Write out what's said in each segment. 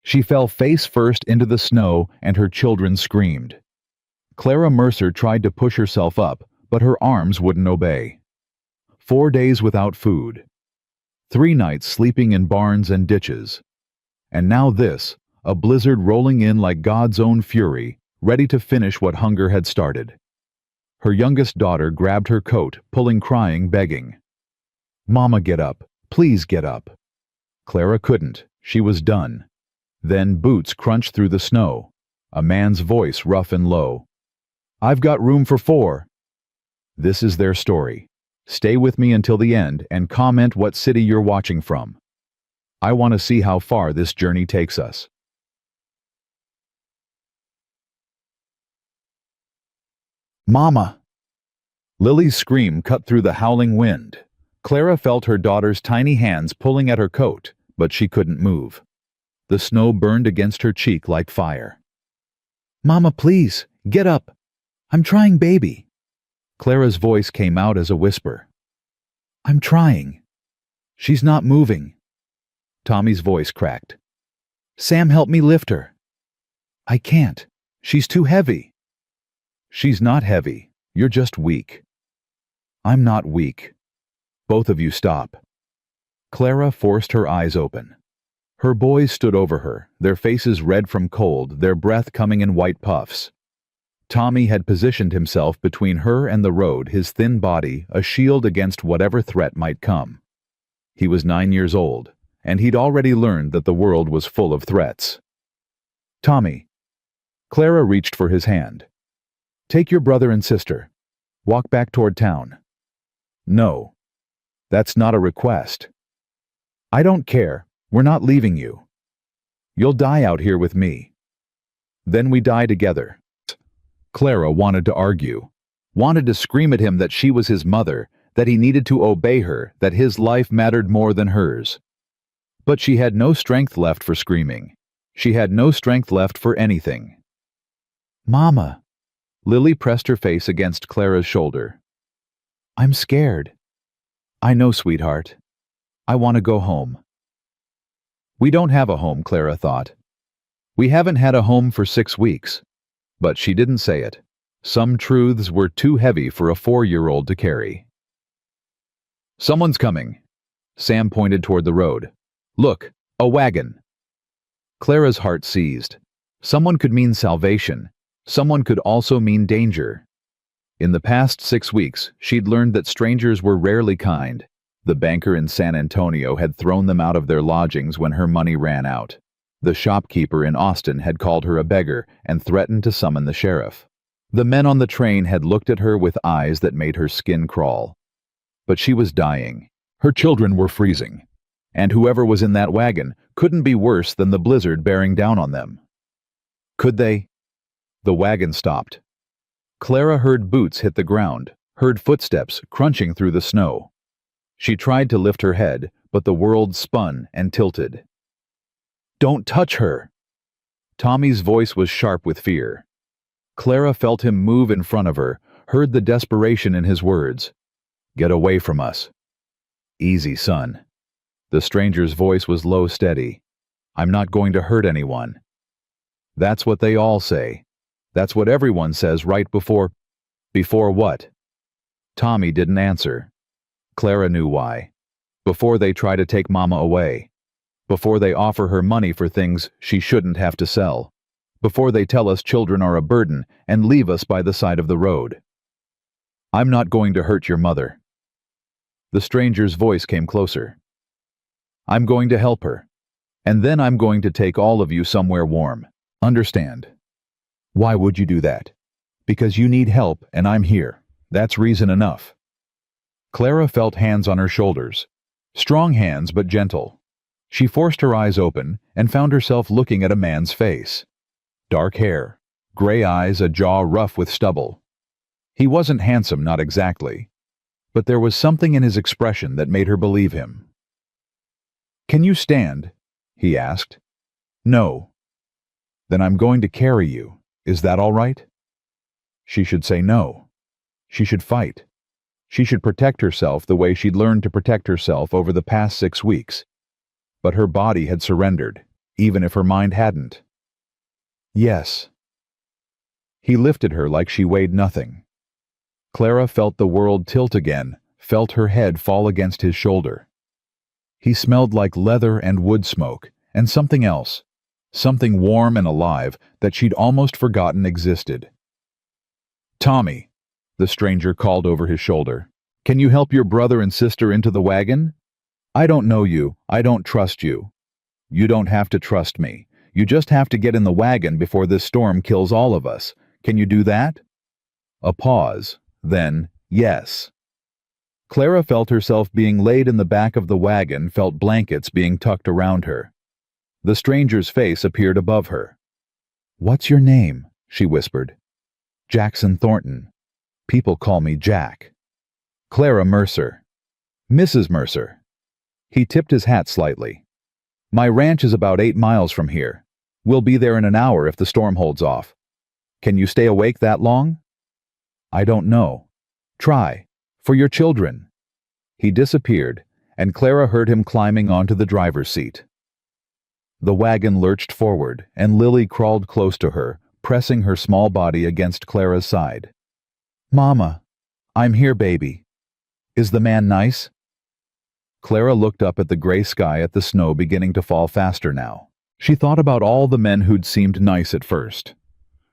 She fell face first into the snow and her children screamed. Clara Mercer tried to push herself up, but her arms wouldn't obey. 4 days without food. 3 nights sleeping in barns and ditches. And now this, a blizzard rolling in like God's own fury, ready to finish what hunger had started. Her youngest daughter grabbed her coat, pulling, crying, begging. "Mama, get up. Please get up." Clara couldn't. She was done. Then boots crunched through the snow. A man's voice, rough and low. "I've got room for 4. This is their story. Stay with me until the end and comment what city you're watching from. I want to see how far this journey takes us. "Mama!" Lily's scream cut through the howling wind. Clara felt her daughter's tiny hands pulling at her coat, but she couldn't move. The snow burned against her cheek like fire. "Mama, please, get up. I'm trying, baby." Clara's voice came out as a whisper. "I'm trying." "She's not moving." Tommy's voice cracked. "Sam, help me lift her." "I can't. She's too heavy." "She's not heavy. You're just weak." "I'm not weak. Both of you stop." Clara forced her eyes open. Her boys stood over her, their faces red from cold, their breath coming in white puffs. Tommy had positioned himself between her and the road, his thin body a shield against whatever threat might come. He was 9 years old, and he'd already learned that the world was full of threats. "Tommy." Clara reached for his hand. "Take your brother and sister. Walk back toward town." "No. That's not a request." "I don't care. We're not leaving you. You'll die out here with me. Then we die together." Clara wanted to argue, wanted to scream at him that she was his mother, that he needed to obey her, that his life mattered more than hers. But she had no strength left for screaming. She had no strength left for anything. "Mama." Lily pressed her face against Clara's shoulder. "I'm scared." "I know, sweetheart. I want to go home." We don't have a home, Clara thought. We haven't had a home for 6 weeks. But she didn't say it. Some truths were too heavy for a 4-year-old to carry. "Someone's coming." Sam pointed toward the road. "Look, a wagon." Clara's heart seized. Someone could mean salvation. Someone could also mean danger. In the past 6 weeks, she'd learned that strangers were rarely kind. The banker in San Antonio had thrown them out of their lodgings when her money ran out. The shopkeeper in Austin had called her a beggar and threatened to summon the sheriff. The men on the train had looked at her with eyes that made her skin crawl. But she was dying. Her children were freezing. And whoever was in that wagon couldn't be worse than the blizzard bearing down on them. Could they? The wagon stopped. Clara heard boots hit the ground, heard footsteps crunching through the snow. She tried to lift her head, but the world spun and tilted. "Don't touch her!" Tommy's voice was sharp with fear. Clara felt him move in front of her, heard the desperation in his words. "Get away from us." "Easy, son." The stranger's voice was low, steady. "I'm not going to hurt anyone." That's what they all say. That's what everyone says right before... Before what? Tommy didn't answer. Clara knew why. Before they try to take Mama away. Before they offer her money for things she shouldn't have to sell. Before they tell us children are a burden and leave us by the side of the road. "I'm not going to hurt your mother." The stranger's voice came closer. "I'm going to help her. And then I'm going to take all of you somewhere warm. Understand?" "Why would you do that?" "Because you need help and I'm here. That's reason enough." Clara felt hands on her shoulders. Strong hands, but gentle. She forced her eyes open and found herself looking at a man's face. Dark hair, gray eyes, a jaw rough with stubble. He wasn't handsome, not exactly. But there was something in his expression that made her believe him. "Can you stand?" he asked. "No." "Then I'm going to carry you. Is that all right?" She should say no. She should fight. She should protect herself the way she'd learned to protect herself over the past 6 weeks. But her body had surrendered. even if her mind hadn't. Yes. He lifted her like she weighed nothing. Clara felt the world tilt again, felt her head fall against his shoulder. He smelled like leather and wood smoke, and something else, something warm and alive that she'd almost forgotten existed. "Tommy," the stranger called over his shoulder, "can you help your brother and sister into the wagon? I don't know you, I don't trust you. You don't have to trust me. You just have to get in the wagon before this storm kills all of us. Can you do that?" A pause, then, yes. Clara felt herself being laid in the back of the wagon, felt blankets being tucked around her. The stranger's face appeared above her. "What's your name?" she whispered. "Jackson Thornton. People call me Jack." "Clara Mercer." "Mrs. Mercer." He tipped his hat slightly. "My ranch is about 8 miles from here. We'll be there in an hour if the storm holds off. Can you stay awake that long?" "I don't know. Try. For your children." He disappeared, and Clara heard him climbing onto the driver's seat. The wagon lurched forward, and Lily crawled close to her, pressing her small body against Clara's side. "Mama, I'm here, baby. Is the man nice?" Clara looked up at the gray sky at the snow beginning to fall faster now. She thought about all the men who'd seemed nice at first.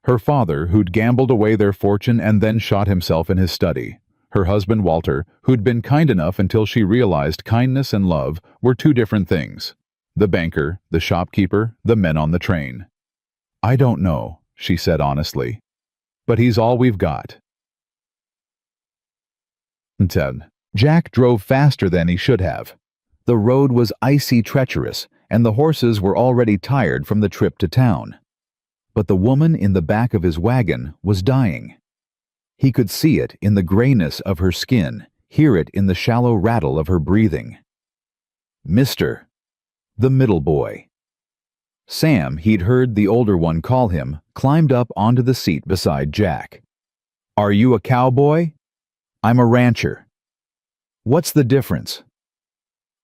Her father, who'd gambled away their fortune and then shot himself in his study. Her husband, Walter, who'd been kind enough until she realized kindness and love were two different things. The banker, the shopkeeper, the men on the train. "I don't know," she said honestly. "But he's all we've got." 10. Jack drove faster than he should have. The road was icy treacherous, and the horses were already tired from the trip to town. But the woman in the back of his wagon was dying. He could see it in the grayness of her skin, hear it in the shallow rattle of her breathing. "Mister," the middle boy. Sam, he'd heard the older one call him, climbed up onto the seat beside Jack. "Are you a cowboy?" "I'm a rancher." "What's the difference?"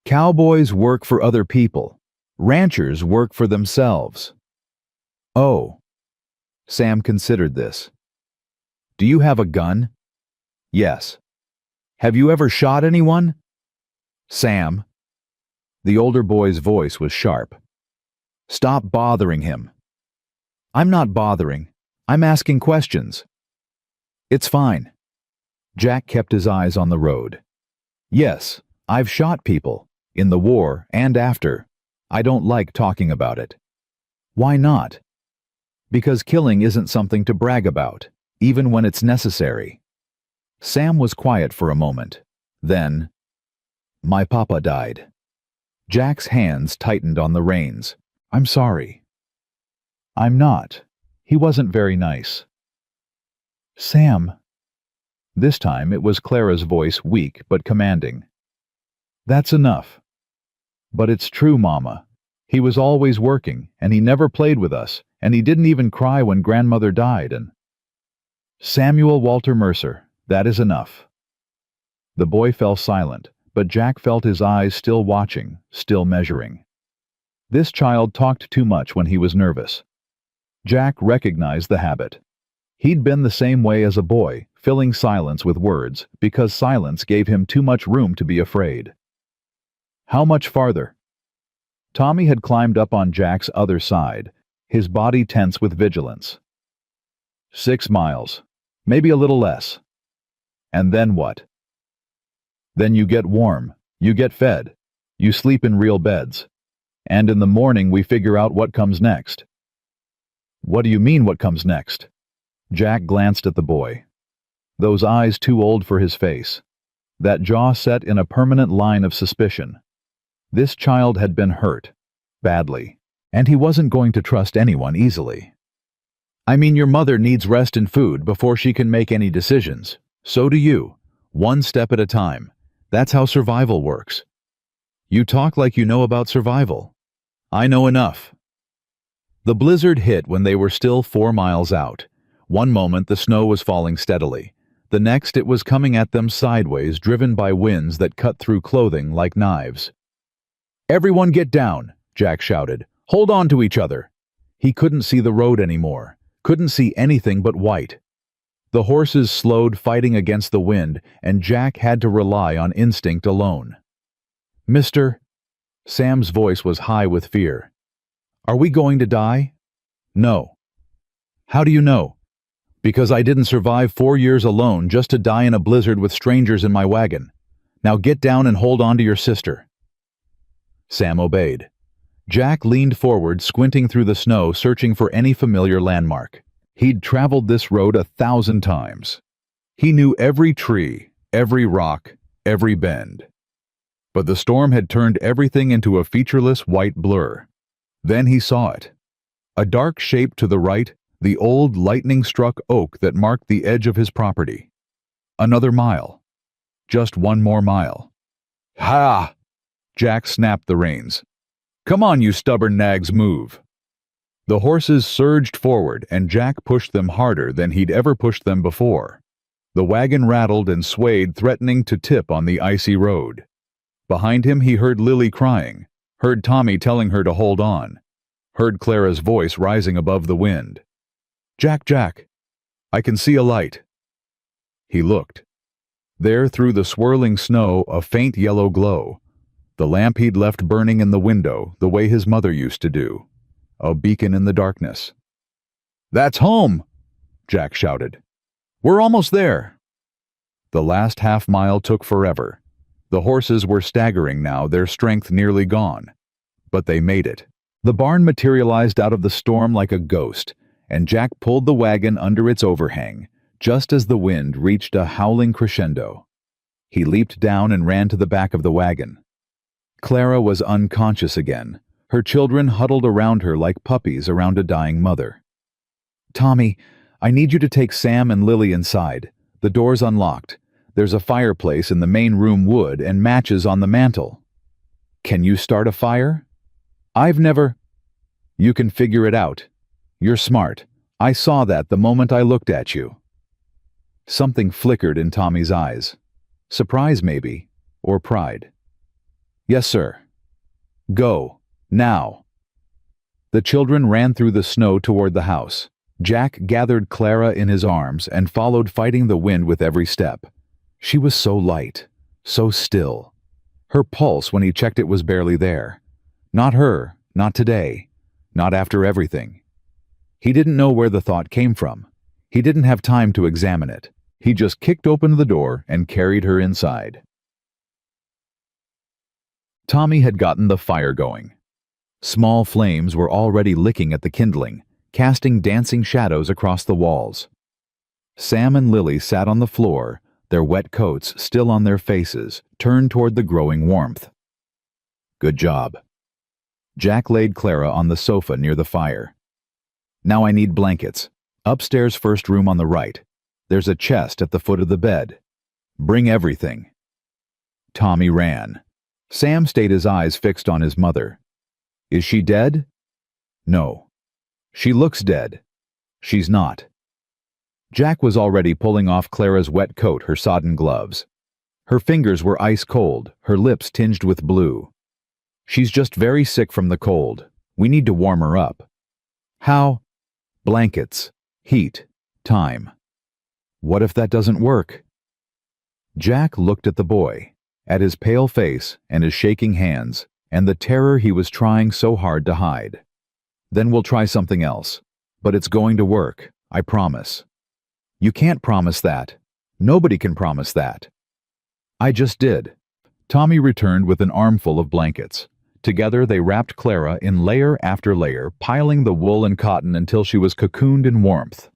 "Cowboys work for other people. Ranchers work for themselves." "Oh." Sam considered this. "Do you have a gun?" "Yes." "Have you ever shot anyone?" "Sam." The older boy's voice was sharp. "Stop bothering him." "I'm not bothering. I'm asking questions." "It's fine." Jack kept his eyes on the road. "Yes, I've shot people, in the war and after. I don't like talking about it." "Why not?" "Because killing isn't something to brag about, even when it's necessary." Sam was quiet for a moment. Then, "My papa died." Jack's hands tightened on the reins. "I'm sorry." "I'm not. He wasn't very nice." "Sam." This time it was Clara's voice, weak but commanding. "That's enough." "But it's true, Mama. He was always working, and he never played with us, and he didn't even cry when grandmother died, and—" "Samuel Walter Mercer, that is enough." The boy fell silent, but Jack felt his eyes still watching, still measuring. This child talked too much when he was nervous. Jack recognized the habit. He'd been the same way as a boy, filling silence with words, because silence gave him too much room to be afraid. "How much farther?" Tommy had climbed up on Jack's other side, his body tense with vigilance. 6 miles. Maybe a little less." "And then what?" "Then you get warm, you get fed, you sleep in real beds. And in the morning we figure out what comes next." "What do you mean, what comes next?" Jack glanced at the boy. Those eyes too old for his face. That jaw set in a permanent line of suspicion. This child had been hurt. Badly. And he wasn't going to trust anyone easily. "I mean, your mother needs rest and food before she can make any decisions. So do you. One step at a time. That's how survival works." "You talk like you know about survival." "I know enough." The blizzard hit when they were still 4 miles out. One moment the snow was falling steadily. The next it was coming at them sideways, driven by winds that cut through clothing like knives. "Everyone get down," Jack shouted. Hold on to each other. He couldn't see the road anymore, couldn't see anything but white. The horses slowed, fighting against the wind, and Jack had to rely on instinct alone. "Mister," Sam's voice was high with fear. "Are we going to die?" "No." "How do you know?" "Because I didn't survive 4 years alone just to die in a blizzard with strangers in my wagon. Now get down and hold on to your sister." Sam obeyed. Jack leaned forward, squinting through the snow, searching for any familiar landmark. He'd traveled this road 1,000 times. He knew every tree, every rock, every bend. But the storm had turned everything into a featureless white blur. Then he saw it. A dark shape to the right, the old lightning-struck oak that marked the edge of his property. Another mile. Just one more mile. "Ha!" Jack snapped the reins. "Come on, you stubborn nags, move." The horses surged forward, and Jack pushed them harder than he'd ever pushed them before. The wagon rattled and swayed, threatening to tip on the icy road. Behind him he heard Lily crying, heard Tommy telling her to hold on, heard Clara's voice rising above the wind. "Jack, Jack, I can see a light." He looked. There, through the swirling snow, a faint yellow glow. The lamp he'd left burning in the window, the way his mother used to do. A beacon in the darkness. "That's home!" Jack shouted. "We're almost there." The last half-mile took forever. The horses were staggering now, their strength nearly gone. But they made it. The barn materialized out of the storm like a ghost, and Jack pulled the wagon under its overhang, just as the wind reached a howling crescendo. He leaped down and ran to the back of the wagon. Clara was unconscious again, her children huddled around her like puppies around a dying mother. "Tommy, I need you to take Sam and Lily inside. The door's unlocked. There's a fireplace in the main room, wood, and matches on the mantel." "Can you start a fire?" "I've never—" "You can figure it out. You're smart. I saw that the moment I looked at you." Something flickered in Tommy's eyes. Surprise, maybe, or pride. "Yes, sir." "Go. Now." The children ran through the snow toward the house. Jack gathered Clara in his arms and followed, fighting the wind with every step. She was so light, so still. Her pulse, when he checked it, was barely there. Not her, not today, not after everything. He didn't know where the thought came from. He didn't have time to examine it. He just kicked open the door and carried her inside. Tommy had gotten the fire going. Small flames were already licking at the kindling, casting dancing shadows across the walls. Sam and Lily sat on the floor, their wet coats still on their faces, turned toward the growing warmth. "Good job." Jack laid Clara on the sofa near the fire. "Now I need blankets. Upstairs, first room on the right. There's a chest at the foot of the bed. Bring everything." Tommy ran. Sam stayed, his eyes fixed on his mother. "Is she dead?" "No." "She looks dead." "She's not." Jack was already pulling off Clara's wet coat, her sodden gloves. Her fingers were ice cold, her lips tinged with blue. "She's just very sick from the cold. We need to warm her up." "How?" "Blankets. Heat. Time." "What if that doesn't work?" Jack looked at the boy, at his pale face and his shaking hands, and the terror he was trying so hard to hide. "Then we'll try something else. But it's going to work, I promise." "You can't promise that. Nobody can promise that." "I just did." Tommy returned with an armful of blankets. Together they wrapped Clara in layer after layer, piling the wool and cotton until she was cocooned in warmth.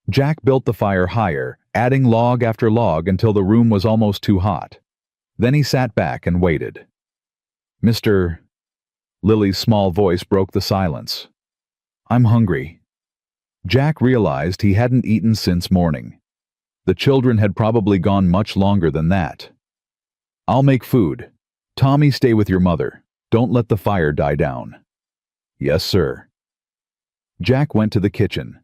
Jack built the fire higher, adding log after log until the room was almost too hot. Then he sat back and waited. "Mr. Lily's small voice broke the silence. "I'm hungry." Jack realized he hadn't eaten since morning. The children had probably gone much longer than that. "I'll make food. Tommy, stay with your mother. Don't let the fire die down." "Yes, sir." Jack went to the kitchen.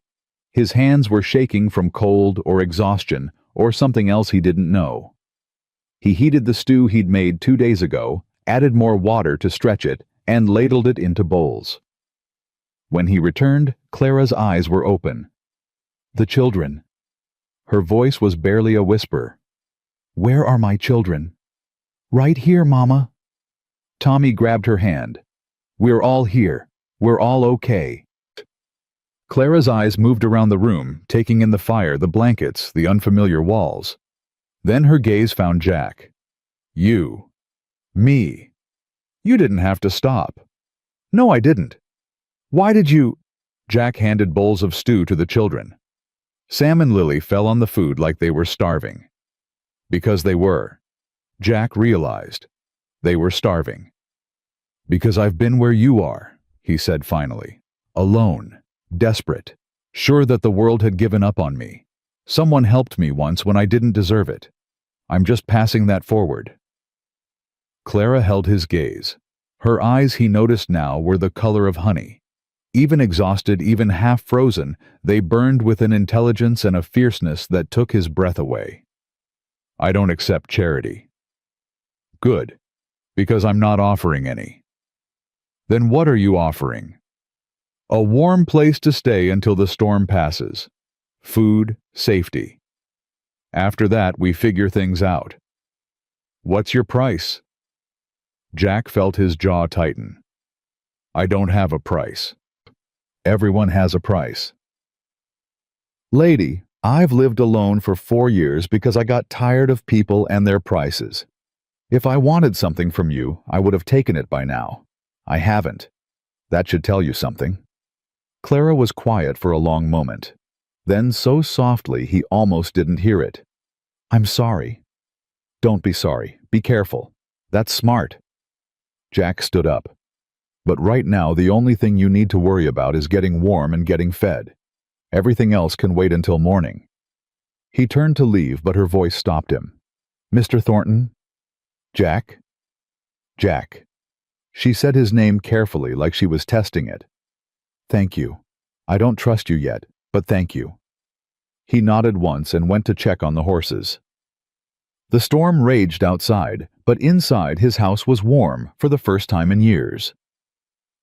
His hands were shaking from cold or exhaustion or something else he didn't know. He heated the stew he'd made 2 days ago, added more water to stretch it, and ladled it into bowls. When he returned, Clara's eyes were open. "The children." Her voice was barely a whisper. "Where are my children?" "Right here, Mama." Tommy grabbed her hand. "We're all here. We're all okay." Clara's eyes moved around the room, taking in the fire, the blankets, the unfamiliar walls. Then her gaze found Jack. "You. Me. You didn't have to stop." "No, I didn't." "Why did you—" Jack handed bowls of stew to the children. Sam and Lily fell on the food like they were starving. Because they were. Jack realized. They were starving. "Because I've been where you are," he said finally. "Alone. Desperate. Sure that the world had given up on me. Someone helped me once when I didn't deserve it. I'm just passing that forward." Clara held his gaze. Her eyes, he noticed now, were the color of honey. Even exhausted, even half-frozen, they burned with an intelligence and a fierceness that took his breath away. "I don't accept charity." "Good. Because I'm not offering any." "Then what are you offering?" "A warm place to stay until the storm passes. Food, safety. After that, we figure things out." "What's your price?" Jack felt his jaw tighten. "I don't have a price." "Everyone has a price." "Lady, I've lived alone for 4 years because I got tired of people and their prices. If I wanted something from you, I would have taken it by now. I haven't. That should tell you something." Clara was quiet for a long moment. Then so softly he almost didn't hear it. "I'm sorry." "Don't be sorry. Be careful. That's smart." Jack stood up. "But right now the only thing you need to worry about is getting warm and getting fed. Everything else can wait until morning." He turned to leave, but her voice stopped him. "Mr. Thornton?" "Jack?" "Jack." She said his name carefully, like she was testing it. "Thank you. I don't trust you yet, but thank you." He nodded once and went to check on the horses. The storm raged outside, but inside his house was warm for the first time in years.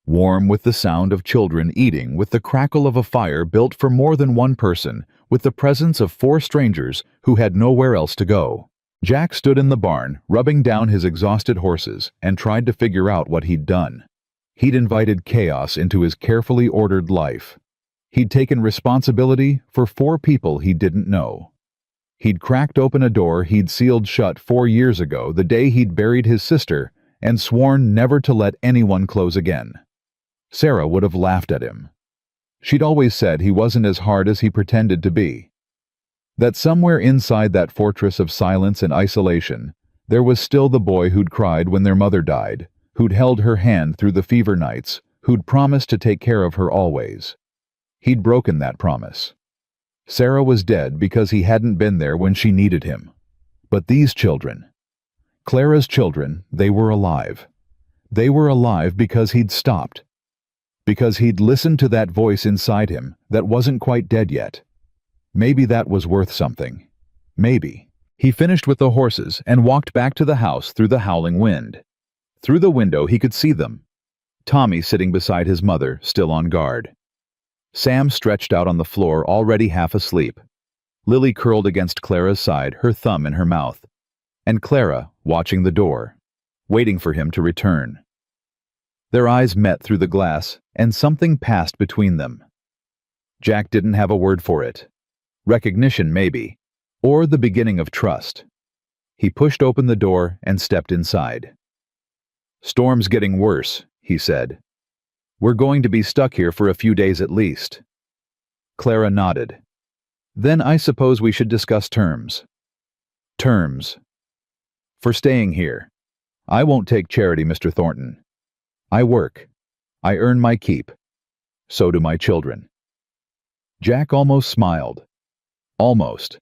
Warm with the sound of children eating, with the crackle of a fire built for more than one person, with the presence of 4 strangers who had nowhere else to go. Jack stood in the barn, rubbing down his exhausted horses, and tried to figure out what he'd done. He'd invited chaos into his carefully ordered life. He'd taken responsibility for 4 people he didn't know. He'd cracked open a door he'd sealed shut 4 years ago, the day he'd buried his sister, and sworn never to let anyone close again. Sarah would have laughed at him. She'd always said he wasn't as hard as he pretended to be. That somewhere inside that fortress of silence and isolation, there was still the boy who'd cried when their mother died, who'd held her hand through the fever nights, who'd promised to take care of her always. He'd broken that promise. Sarah was dead because he hadn't been there when she needed him. But these children, Clara's children, they were alive. They were alive because he'd stopped. Because he'd listened to that voice inside him that wasn't quite dead yet. Maybe that was worth something. Maybe. He finished with the horses and walked back to the house through the howling wind. Through the window he could see them. Tommy sitting beside his mother, still on guard. Sam stretched out on the floor, already half asleep. Lily curled against Clara's side, her thumb in her mouth. And Clara, watching the door, waiting for him to return. Their eyes met through the glass, and something passed between them. Jack didn't have a word for it. Recognition, maybe, or the beginning of trust. He pushed open the door and stepped inside. "Storm's getting worse," he said. "We're going to be stuck here for a few days at least." Clara nodded. "Then I suppose we should discuss terms." "Terms." "For staying here. I won't take charity, Mr. Thornton. I work. I earn my keep. So do my children." Jack almost smiled. Almost.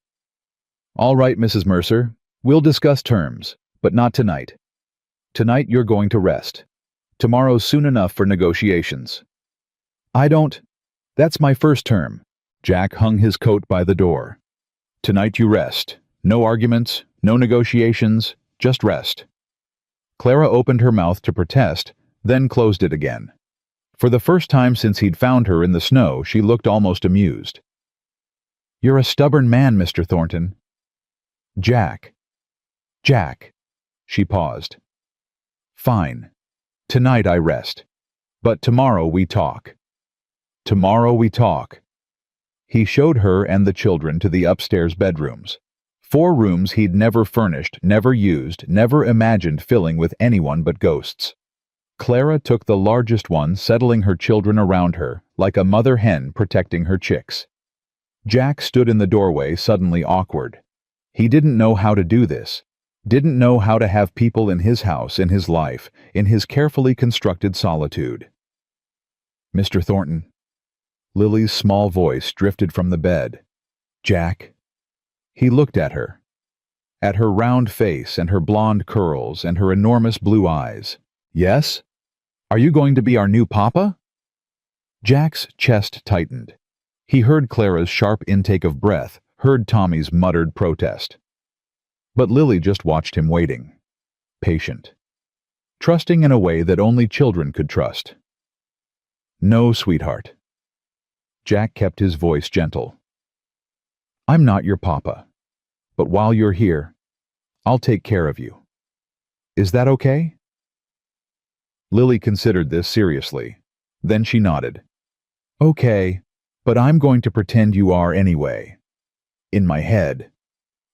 "All right, Mrs. Mercer. We'll discuss terms, but not tonight. Tonight you're going to rest. Tomorrow's soon enough for negotiations." "I don't—" "That's my first term." Jack hung his coat by the door. "Tonight you rest. No arguments, no negotiations, just rest." Clara opened her mouth to protest, then closed it again. For the first time since he'd found her in the snow, she looked almost amused. "You're a stubborn man, Mr. Thornton." "Jack. Jack." She paused. "Fine. Tonight I rest. But tomorrow we talk." "Tomorrow we talk." He showed her and the children to the upstairs bedrooms. 4 rooms he'd never furnished, never used, never imagined filling with anyone but ghosts. Clara took the largest one, settling her children around her, like a mother hen protecting her chicks. Jack stood in the doorway, suddenly awkward. He didn't know how to do this. Didn't know how to have people in his house, in his life, in his carefully constructed solitude. "Mr. Thornton." Lily's small voice drifted from the bed. "Jack." He looked at her round face and her blonde curls and her enormous blue eyes. "Yes? Are you going to be our new papa?" Jack's chest tightened. He heard Clara's sharp intake of breath, heard Tommy's muttered protest. But Lily just watched him waiting. Patient. Trusting in a way that only children could trust. "No, sweetheart." Jack kept his voice gentle. "I'm not your papa. But while you're here, I'll take care of you. Is that okay?" Lily considered this seriously. Then she nodded. "Okay, but I'm going to pretend you are anyway. In my head.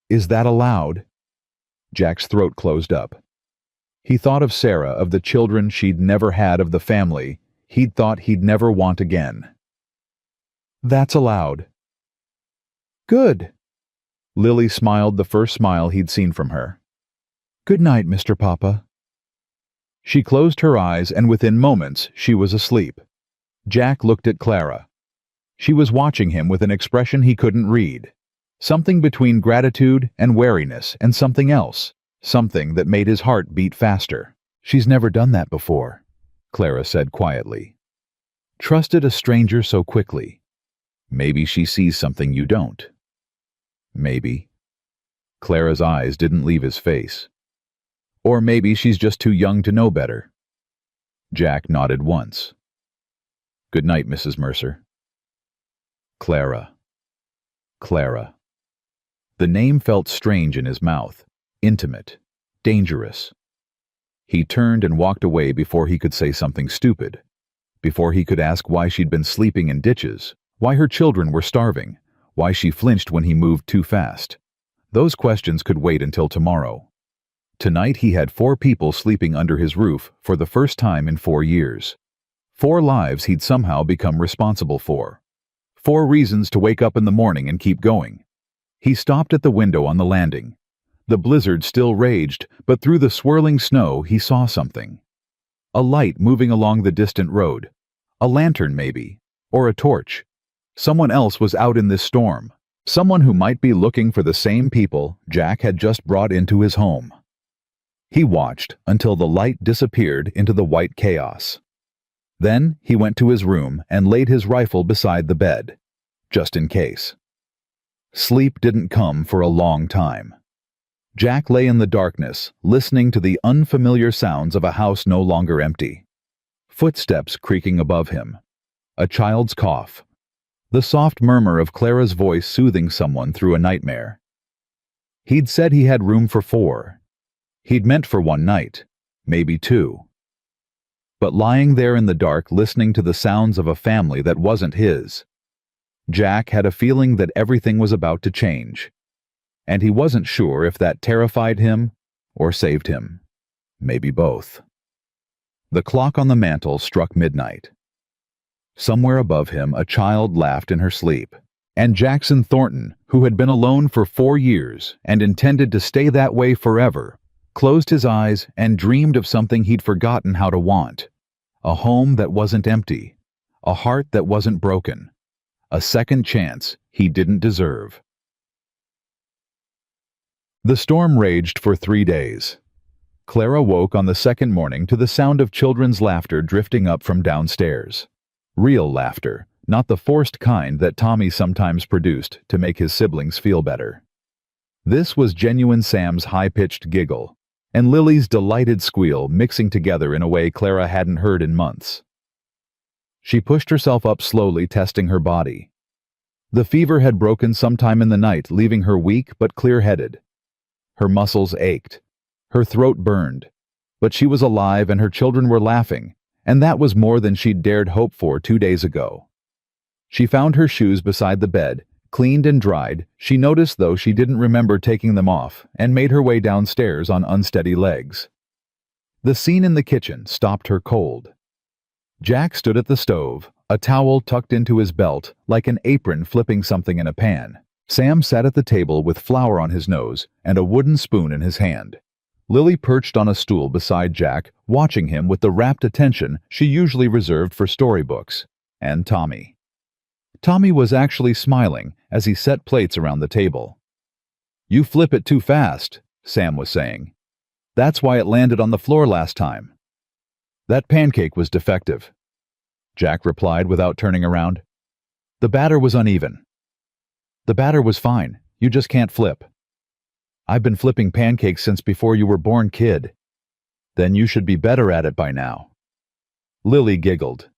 Is that allowed?" Jack's throat closed up. He thought of Sarah, of the children she'd never had, of the family he'd thought he'd never want again. "That's allowed." "Good." Lily smiled the first smile he'd seen from her. "Good night, Mr. Papa." She closed her eyes, and within moments she was asleep. Jack looked at Clara. She was watching him with an expression he couldn't read. Something between gratitude and wariness, and something else. Something that made his heart beat faster. "She's never done that before," Clara said quietly. "Trusted a stranger so quickly. Maybe she sees something you don't." Maybe. Clara's eyes didn't leave his face. Or maybe she's just too young to know better. Jack nodded once. "Good night, Mrs. Mercer." Clara. Clara. The name felt strange in his mouth, intimate, dangerous. He turned and walked away before he could say something stupid, before he could ask why she'd been sleeping in ditches, why her children were starving, why she flinched when he moved too fast. Those questions could wait until tomorrow. Tonight he had 4 people sleeping under his roof for the first time in 4 years. 4 lives he'd somehow become responsible for. 4 reasons to wake up in the morning and keep going. He stopped at the window on the landing. The blizzard still raged, but through the swirling snow he saw something. A light moving along the distant road. A lantern maybe, or a torch. Someone else was out in this storm. Someone who might be looking for the same people Jack had just brought into his home. He watched until the light disappeared into the white chaos. Then he went to his room and laid his rifle beside the bed, just in case. Sleep didn't come for a long time. Jack lay in the darkness, listening to the unfamiliar sounds of a house no longer empty. Footsteps creaking above him. A child's cough. The soft murmur of Clara's voice soothing someone through a nightmare. He'd said he had room for 4. He'd meant for 1 night, maybe 2. But lying there in the dark, listening to the sounds of a family that wasn't his, Jack had a feeling that everything was about to change. And he wasn't sure if that terrified him or saved him. Maybe both. The clock on the mantel struck midnight. Somewhere above him, a child laughed in her sleep. And Jackson Thornton, who had been alone for 4 years and intended to stay that way forever, closed his eyes and dreamed of something he'd forgotten how to want. A home that wasn't empty. A heart that wasn't broken. A second chance he didn't deserve. The storm raged for 3 days. Clara woke on the second morning to the sound of children's laughter drifting up from downstairs. Real laughter, not the forced kind that Tommy sometimes produced to make his siblings feel better. This was genuine Sam's high-pitched giggle, and Lily's delighted squeal mixing together in a way Clara hadn't heard in months. She pushed herself up slowly, testing her body. The fever had broken sometime in the night, leaving her weak but clear-headed. Her muscles ached. Her throat burned. But she was alive and her children were laughing, and that was more than she'd dared hope for 2 days ago. She found her shoes beside the bed, cleaned and dried. She noticed, though, she didn't remember taking them off, and made her way downstairs on unsteady legs. The scene in the kitchen stopped her cold. Jack stood at the stove, a towel tucked into his belt, like an apron flipping something in a pan. Sam sat at the table with flour on his nose and a wooden spoon in his hand. Lily perched on a stool beside Jack, watching him with the rapt attention she usually reserved for storybooks. And Tommy. Tommy was actually smiling as he set plates around the table. "You flip it too fast," Sam was saying. "That's why it landed on the floor last time." "That pancake was defective," Jack replied without turning around. "The batter was uneven." "The batter was fine. You just can't flip." "I've been flipping pancakes since before you were born, kid." "Then you should be better at it by now." Lily giggled.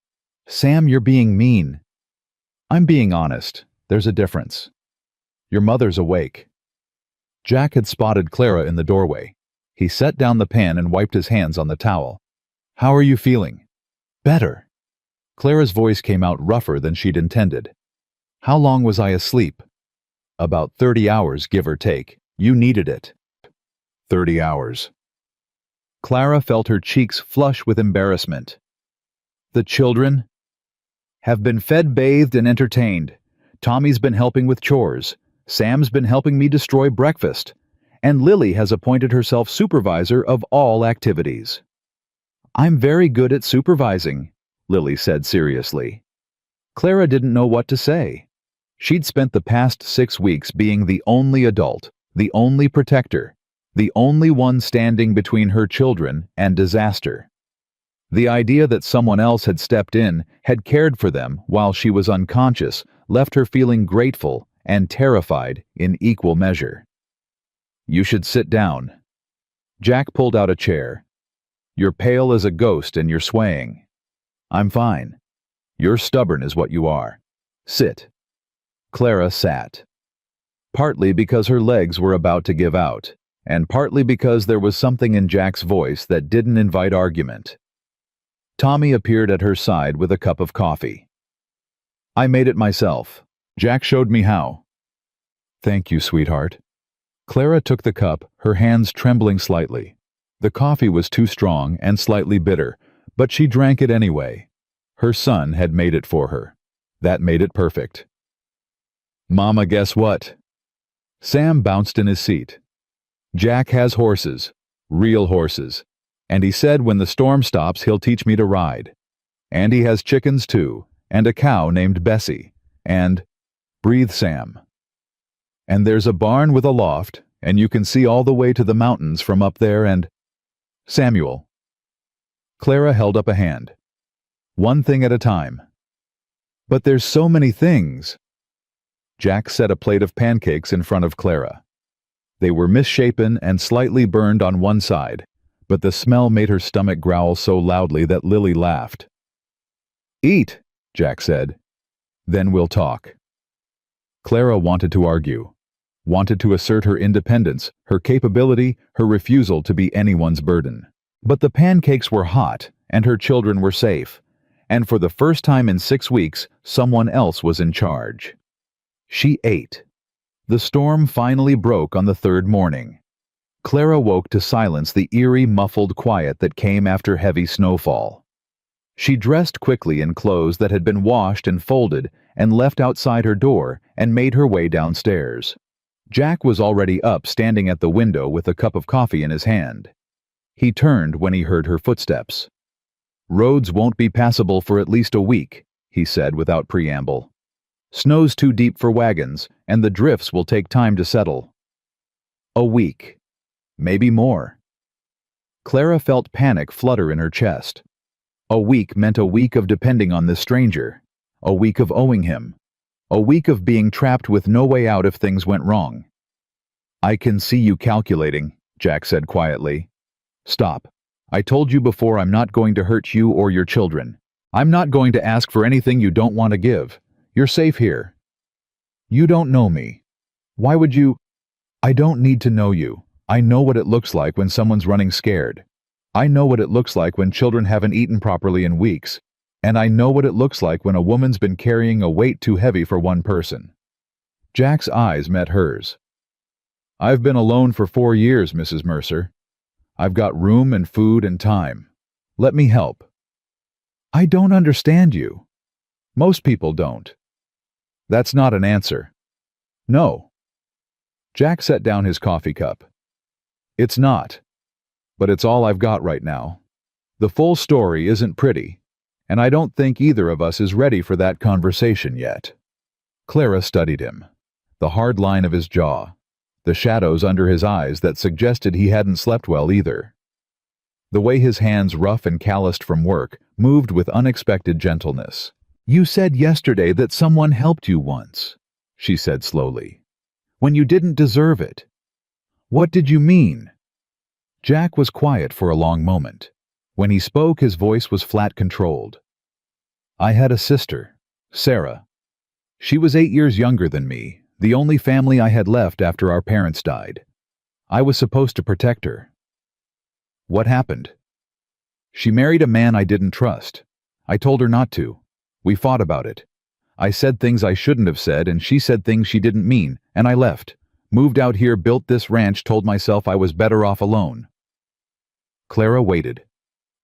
"Sam, you're being mean." "I'm being honest. There's a difference. Your mother's awake." Jack had spotted Clara in the doorway. He set down the pan and wiped his hands on the towel. "How are you feeling?" "Better." Clara's voice came out rougher than she'd intended. "How long was I asleep?" "About 30 hours, give or take. You needed it." 30 hours. Clara felt her cheeks flush with embarrassment. "The children have been fed, bathed, and entertained. Tommy's been helping with chores. Sam's been helping me destroy breakfast. And Lily has appointed herself supervisor of all activities." "I'm very good at supervising," Lily said seriously. Clara didn't know what to say. She'd spent the past 6 weeks being the only adult, the only protector, the only one standing between her children and disaster. The idea that someone else had stepped in, had cared for them while she was unconscious, left her feeling grateful and terrified in equal measure. "You should sit down." Jack pulled out a chair. "You're pale as a ghost and you're swaying." "I'm fine." "You're stubborn is what you are. Sit." Clara sat. Partly because her legs were about to give out, and partly because there was something in Jack's voice that didn't invite argument. Tommy appeared at her side with a cup of coffee. "I made it myself. Jack showed me how." "Thank you, sweetheart." Clara took the cup, her hands trembling slightly. The coffee was too strong and slightly bitter, but she drank it anyway. Her son had made it for her. That made it perfect. "Mama, guess what?" Sam bounced in his seat. "Jack has horses, real horses, and he said when the storm stops he'll teach me to ride. And he has chickens too, and a cow named Bessie, and—" "Breathe, Sam." "And there's a barn with a loft, and you can see all the way to the mountains from up there and—" "Samuel." Clara held up a hand. "One thing at a time." "But there's so many things." Jack set a plate of pancakes in front of Clara. They were misshapen and slightly burned on one side, but the smell made her stomach growl so loudly that Lily laughed. "Eat," Jack said. "Then we'll talk." Clara wanted to argue, wanted to assert her independence, her capability, her refusal to be anyone's burden. But the pancakes were hot, and her children were safe, and for the first time in 6 weeks, someone else was in charge. She ate. The storm finally broke on the 3rd morning. Clara woke to silence the eerie, muffled quiet that came after heavy snowfall. She dressed quickly in clothes that had been washed and folded and left outside her door and made her way downstairs. Jack was already up, standing at the window with a cup of coffee in his hand. He turned when he heard her footsteps. "Roads won't be passable for at least a week," he said without preamble. "Snow's too deep for wagons, and the drifts will take time to settle." A week. Maybe more. Clara felt panic flutter in her chest. A week meant a week of depending on this stranger. A week of owing him. A week of being trapped with no way out if things went wrong. "I can see you calculating," Jack said quietly. Stop. I told you before I'm not going to hurt you or your children. I'm not going to ask for anything you don't want to give. You're safe here. You don't know me. Why would you? I don't need to know you. I know what it looks like when someone's running scared. I know what it looks like when children haven't eaten properly in weeks. And I know what it looks like when a woman's been carrying a weight too heavy for one person. Jack's eyes met hers. I've been alone for 4 years, Mrs. Mercer. I've got room and food and time. Let me help. I don't understand you. Most people don't. That's not an answer. No. Jack set down his coffee cup. It's not. But it's all I've got right now. The full story isn't pretty, and I don't think either of us is ready for that conversation yet. Clara studied him. The hard line of his jaw. The shadows under his eyes that suggested he hadn't slept well either. The way his hands, rough and calloused from work, moved with unexpected gentleness. You said yesterday that someone helped you once, she said slowly, when you didn't deserve it. What did you mean? Jack was quiet for a long moment. When he spoke, his voice was flat, controlled. I had a sister, Sarah. She was 8 years younger than me, the only family I had left after our parents died. I was supposed to protect her. What happened? She married a man I didn't trust. I told her not to. We fought about it. I said things I shouldn't have said, and she said things she didn't mean, and I left. Moved out here, built this ranch, told myself I was better off alone. Clara waited.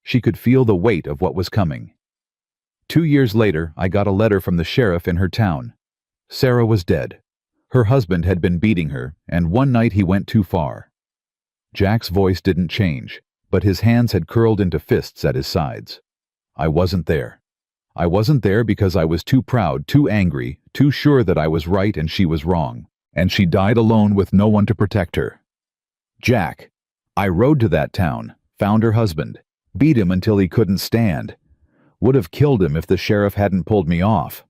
She could feel the weight of what was coming. 2 years later, I got a letter from the sheriff in her town. Sarah was dead. Her husband had been beating her, and one night he went too far. Jack's voice didn't change, but his hands had curled into fists at his sides. I wasn't there. I wasn't there because I was too proud, too angry, too sure that I was right and she was wrong, and she died alone with no one to protect her. Jack. I rode to that town, found her husband, beat him until he couldn't stand. Would have killed him if the sheriff hadn't pulled me off.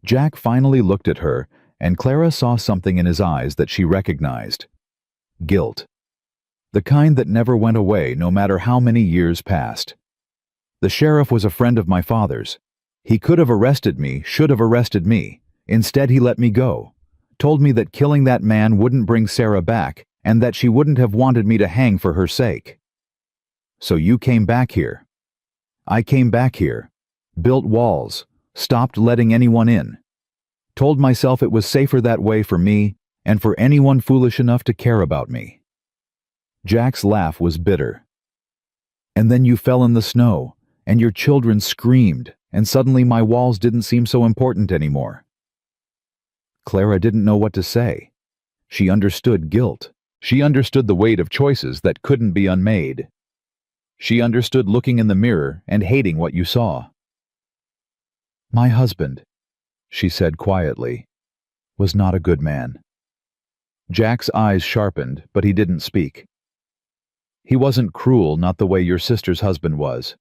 Jack finally looked at her, and Clara saw something in his eyes that she recognized. Guilt. The kind that never went away no matter how many years passed. The sheriff was a friend of my father's. He could have arrested me, should have arrested me. Instead, he let me go. Told me that killing that man wouldn't bring Sarah back, and that she wouldn't have wanted me to hang for her sake. So you came back here. I came back here. Built walls. Stopped letting anyone in. Told myself it was safer that way for me, and for anyone foolish enough to care about me. Jack's laugh was bitter. And then you fell in the snow, and your children screamed, and suddenly my walls didn't seem so important anymore. Clara didn't know what to say. She understood guilt. She understood the weight of choices that couldn't be unmade. She understood looking in the mirror and hating what you saw. My husband, she said quietly, was not a good man. Jack's eyes sharpened, but he didn't speak. He wasn't cruel, not the way your sister's husband was.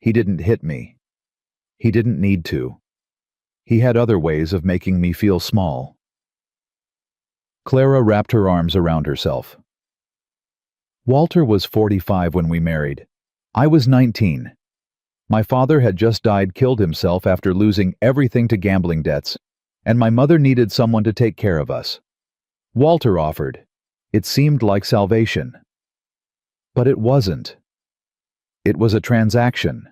He didn't hit me. He didn't need to. He had other ways of making me feel small. Clara wrapped her arms around herself. Walter was 45 when we married. I was 19. My father had just died, killed himself after losing everything to gambling debts, and my mother needed someone to take care of us. Walter offered. It seemed like salvation. But it wasn't. It was a transaction.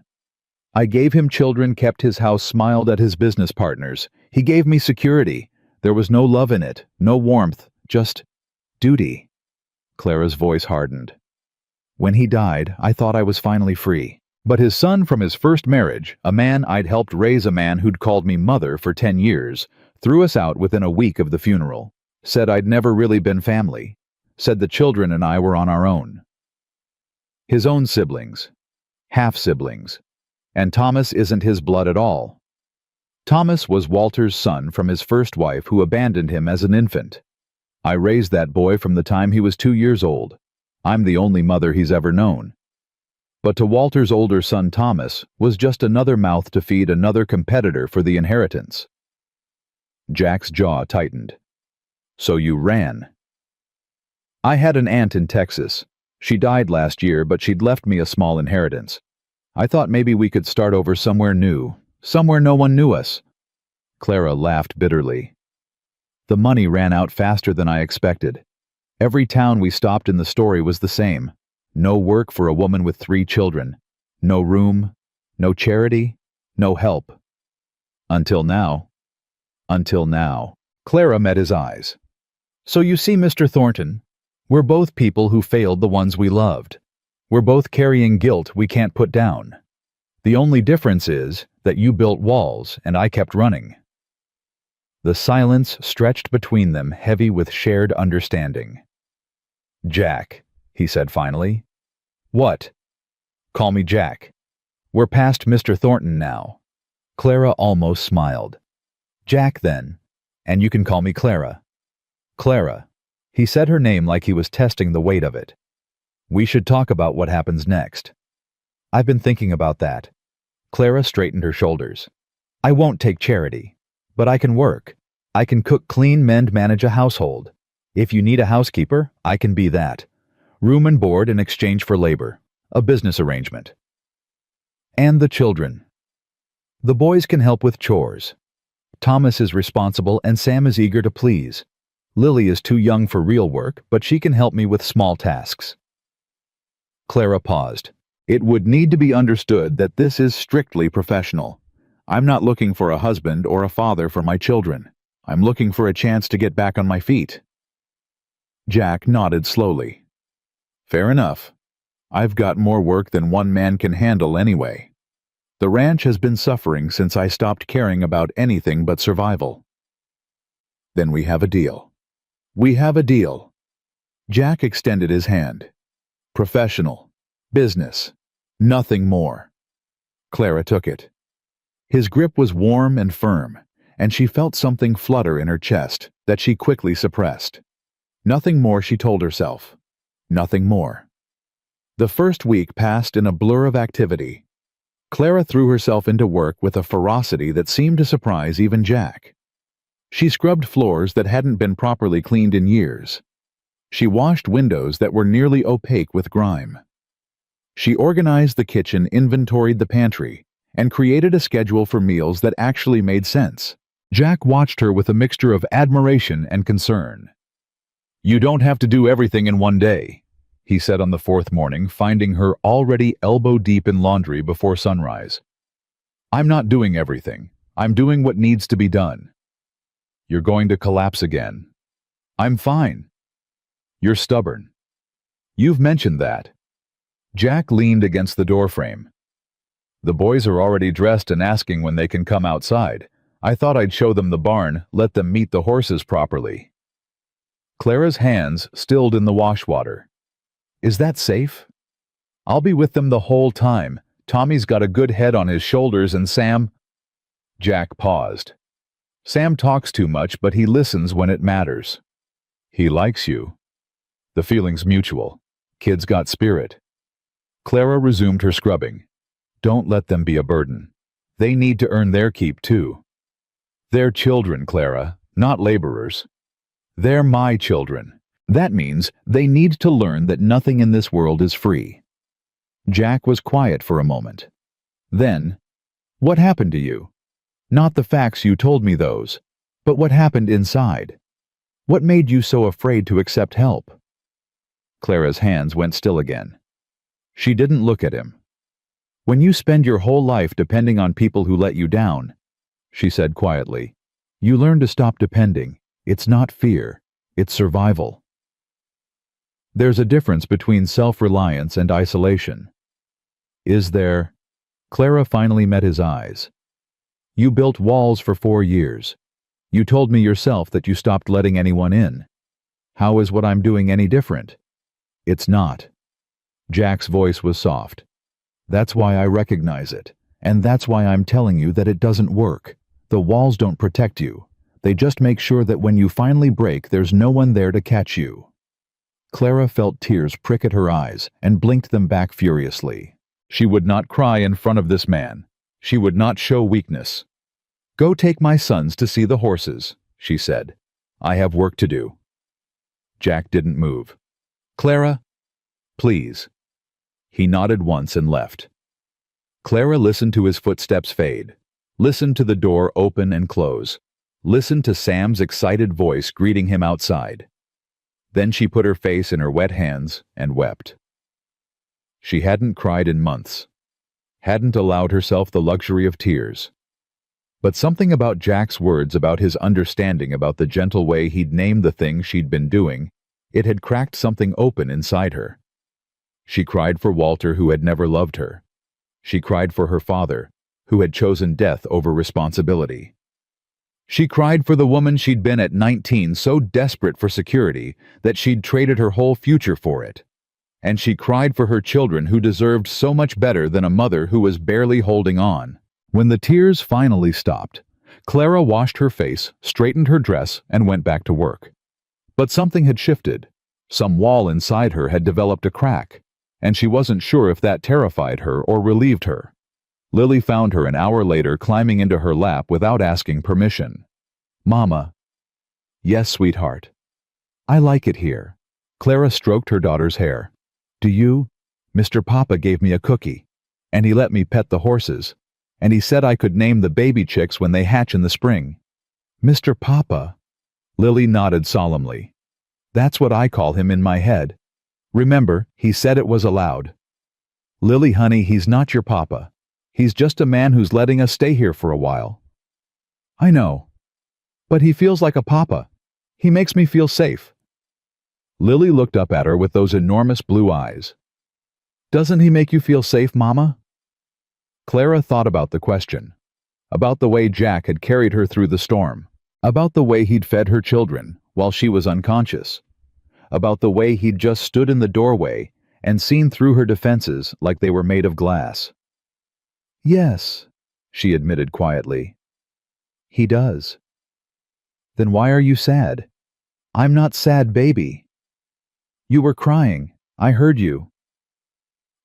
I gave him children, kept his house, smiled at his business partners. He gave me security. There was no love in it, no warmth, just duty. Clara's voice hardened. When he died, I thought I was finally free. But his son from his first marriage, a man I'd helped raise, a man who'd called me mother for 10 years, threw us out within a week of the funeral. Said I'd never really been family. Said the children and I were on our own. His own siblings. Half-siblings. And Thomas isn't his blood at all. Thomas was Walter's son from his first wife who abandoned him as an infant. I raised that boy from the time he was 2 years old. I'm the only mother he's ever known. But to Walter's older son Thomas was just another mouth to feed another competitor for the inheritance. Jack's jaw tightened. So you ran. I had an aunt in Texas. She died last year, but she'd left me a small inheritance. I thought maybe we could start over somewhere new, somewhere no one knew us." Clara laughed bitterly. "The money ran out faster than I expected. Every town we stopped in the story was the same. No work for a woman with 3 children. No room, no charity, no help. Until now." Until now. Clara met his eyes. "So you see, Mr. Thornton, we're both people who failed the ones we loved. We're both carrying guilt we can't put down. The only difference is that you built walls and I kept running." The silence stretched between them, heavy with shared understanding. "Jack," he said finally. "What?" "Call me Jack. We're past Mr. Thornton now." Clara almost smiled. "Jack, then. And you can call me Clara." "Clara." He said her name like he was testing the weight of it. "We should talk about what happens next." "I've been thinking about that." Clara straightened her shoulders. "I won't take charity. But I can work. I can cook, clean, mend, manage a household. If you need a housekeeper, I can be that. Room and board in exchange for labor. A business arrangement." "And the children." "The boys can help with chores. Thomas is responsible and Sam is eager to please. Lily is too young for real work, but she can help me with small tasks." Clara paused. "It would need to be understood that this is strictly professional. I'm not looking for a husband or a father for my children. I'm looking for a chance to get back on my feet." Jack nodded slowly. "Fair enough. I've got more work than one man can handle anyway. The ranch has been suffering since I stopped caring about anything but survival." "Then we have a deal." "We have a deal." Jack extended his hand. "Professional. Business. Nothing more." Clara took it. His grip was warm and firm, and she felt something flutter in her chest that she quickly suppressed. Nothing more, she told herself. Nothing more. The first week passed in a blur of activity. Clara threw herself into work with a ferocity that seemed to surprise even Jack. She scrubbed floors that hadn't been properly cleaned in years. She washed windows that were nearly opaque with grime. She organized the kitchen, inventoried the pantry, and created a schedule for meals that actually made sense. Jack watched her with a mixture of admiration and concern. "You don't have to do everything in one day," he said on the 4th morning, finding her already elbow-deep in laundry before sunrise. "I'm not doing everything. I'm doing what needs to be done." "You're going to collapse again." "I'm fine." "You're stubborn." "You've mentioned that." Jack leaned against the doorframe. "The boys are already dressed and asking when they can come outside. I thought I'd show them the barn, let them meet the horses properly." Clara's hands stilled in the wash water. "Is that safe?" "I'll be with them the whole time. Tommy's got a good head on his shoulders and Sam—" Jack paused. "Sam talks too much, but he listens when it matters." "He likes you." "The feeling's mutual. Kid's got spirit." Clara resumed her scrubbing. "Don't let them be a burden. They need to earn their keep, too." "They're children, Clara, not laborers." "They're my children. That means they need to learn that nothing in this world is free." Jack was quiet for a moment. Then, "What happened to you? Not the facts you told me those, but what happened inside. What made you so afraid to accept help?" Clara's hands went still again. She didn't look at him. "When you spend your whole life depending on people who let you down," she said quietly, "you learn to stop depending. It's not fear, it's survival." There's a difference between self-reliance and isolation. Is there? Clara finally met his eyes. "You built walls for 4 years. You told me yourself that you stopped letting anyone in. How is what I'm doing any different?" "It's not." Jack's voice was soft. "That's why I recognize it, and that's why I'm telling you that it doesn't work. The walls don't protect you. They just make sure that when you finally break, there's no one there to catch you." Clara felt tears prick at her eyes and blinked them back furiously. She would not cry in front of this man. She would not show weakness. "Go take my sons to see the horses," she said. "I have work to do." Jack didn't move. "Clara, please." He nodded once and left. Clara listened to his footsteps fade, listened to the door open and close, listened to Sam's excited voice greeting him outside. Then she put her face in her wet hands and wept. She hadn't cried in months, hadn't allowed herself the luxury of tears. But something about Jack's words, about his understanding, about the gentle way he'd named the things she'd been doing, it had cracked something open inside her. She cried for Walter, who had never loved her. She cried for her father, who had chosen death over responsibility. She cried for the woman she'd been at 19, so desperate for security that she'd traded her whole future for it. And she cried for her children, who deserved so much better than a mother who was barely holding on. When the tears finally stopped, Clara washed her face, straightened her dress, and went back to work. But something had shifted. Some wall inside her had developed a crack, and she wasn't sure if that terrified her or relieved her. Lily found her an hour later, climbing into her lap without asking permission. "Mama." "Yes, sweetheart." "I like it here." Clara stroked her daughter's hair. "Do you? Mr. Papa gave me a cookie, and he let me pet the horses, and he said I could name the baby chicks when they hatch in the spring." "Mr. Papa?" Lily nodded solemnly. "That's what I call him in my head. Remember, he said it was allowed." "Lily, honey, he's not your papa. He's just a man who's letting us stay here for a while." "I know. But he feels like a papa. He makes me feel safe." Lily looked up at her with those enormous blue eyes. "Doesn't he make you feel safe, Mama?" Clara thought about the question, about the way Jack had carried her through the storm, about the way he'd fed her children while she was unconscious, about the way he'd just stood in the doorway and seen through her defenses like they were made of glass. "Yes," she admitted quietly. "He does." "Then why are you sad?" "I'm not sad, baby." "You were crying. I heard you."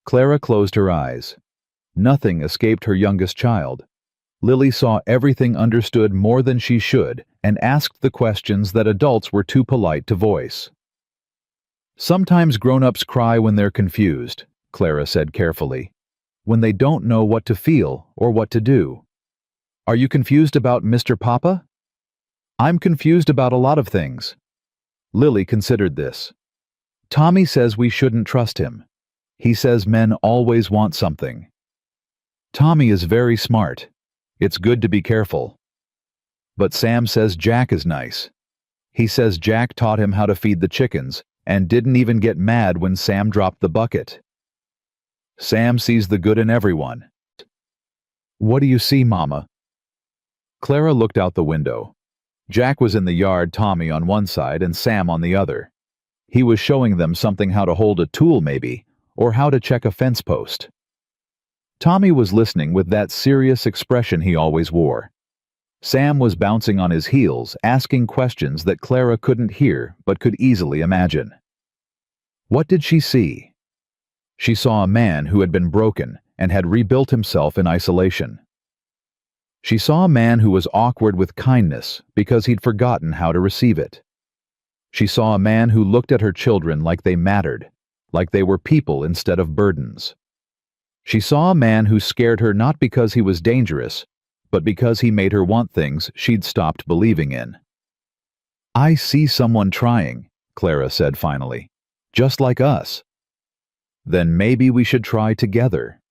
Clara closed her eyes. Nothing escaped her youngest child. Lily saw everything, understood more than she should, and asked the questions that adults were too polite to voice. "Sometimes grown-ups cry when they're confused," Clara said carefully, "when they don't know what to feel or what to do." "Are you confused about Mr. Papa?" "I'm confused about a lot of things." Lily considered this. "Tommy says we shouldn't trust him. He says men always want something." "Tommy is very smart. It's good to be careful." "But Sam says Jack is nice. He says Jack taught him how to feed the chickens and didn't even get mad when Sam dropped the bucket." "Sam sees the good in everyone." "What do you see, Mama?" Clara looked out the window. Jack was in the yard, Tommy on one side and Sam on the other. He was showing them something, how to hold a tool maybe, or how to check a fence post. Tommy was listening with that serious expression he always wore. Sam was bouncing on his heels, asking questions that Clara couldn't hear but could easily imagine. What did she see? She saw a man who had been broken and had rebuilt himself in isolation. She saw a man who was awkward with kindness because he'd forgotten how to receive it. She saw a man who looked at her children like they mattered, like they were people instead of burdens. She saw a man who scared her not because he was dangerous, but because he made her want things she'd stopped believing in. "I see someone trying," Clara said finally, "just like us. Then maybe we should try together."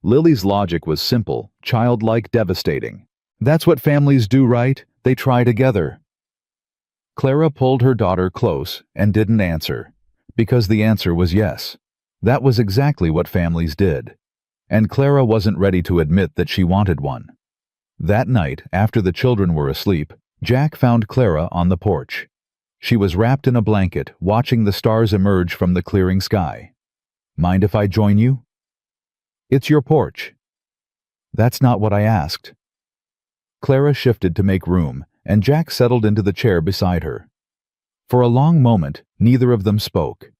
Lily's logic was simple, childlike, devastating. "That's what families do, right? They try together." Clara pulled her daughter close and didn't answer, because the answer was yes. That was exactly what families did. And Clara wasn't ready to admit that she wanted one. That night, after the children were asleep, Jack found Clara on the porch. She was wrapped in a blanket, watching the stars emerge from the clearing sky. "Mind if I join you?" "It's your porch." "That's not what I asked." Clara shifted to make room, and Jack settled into the chair beside her. For a long moment, neither of them spoke.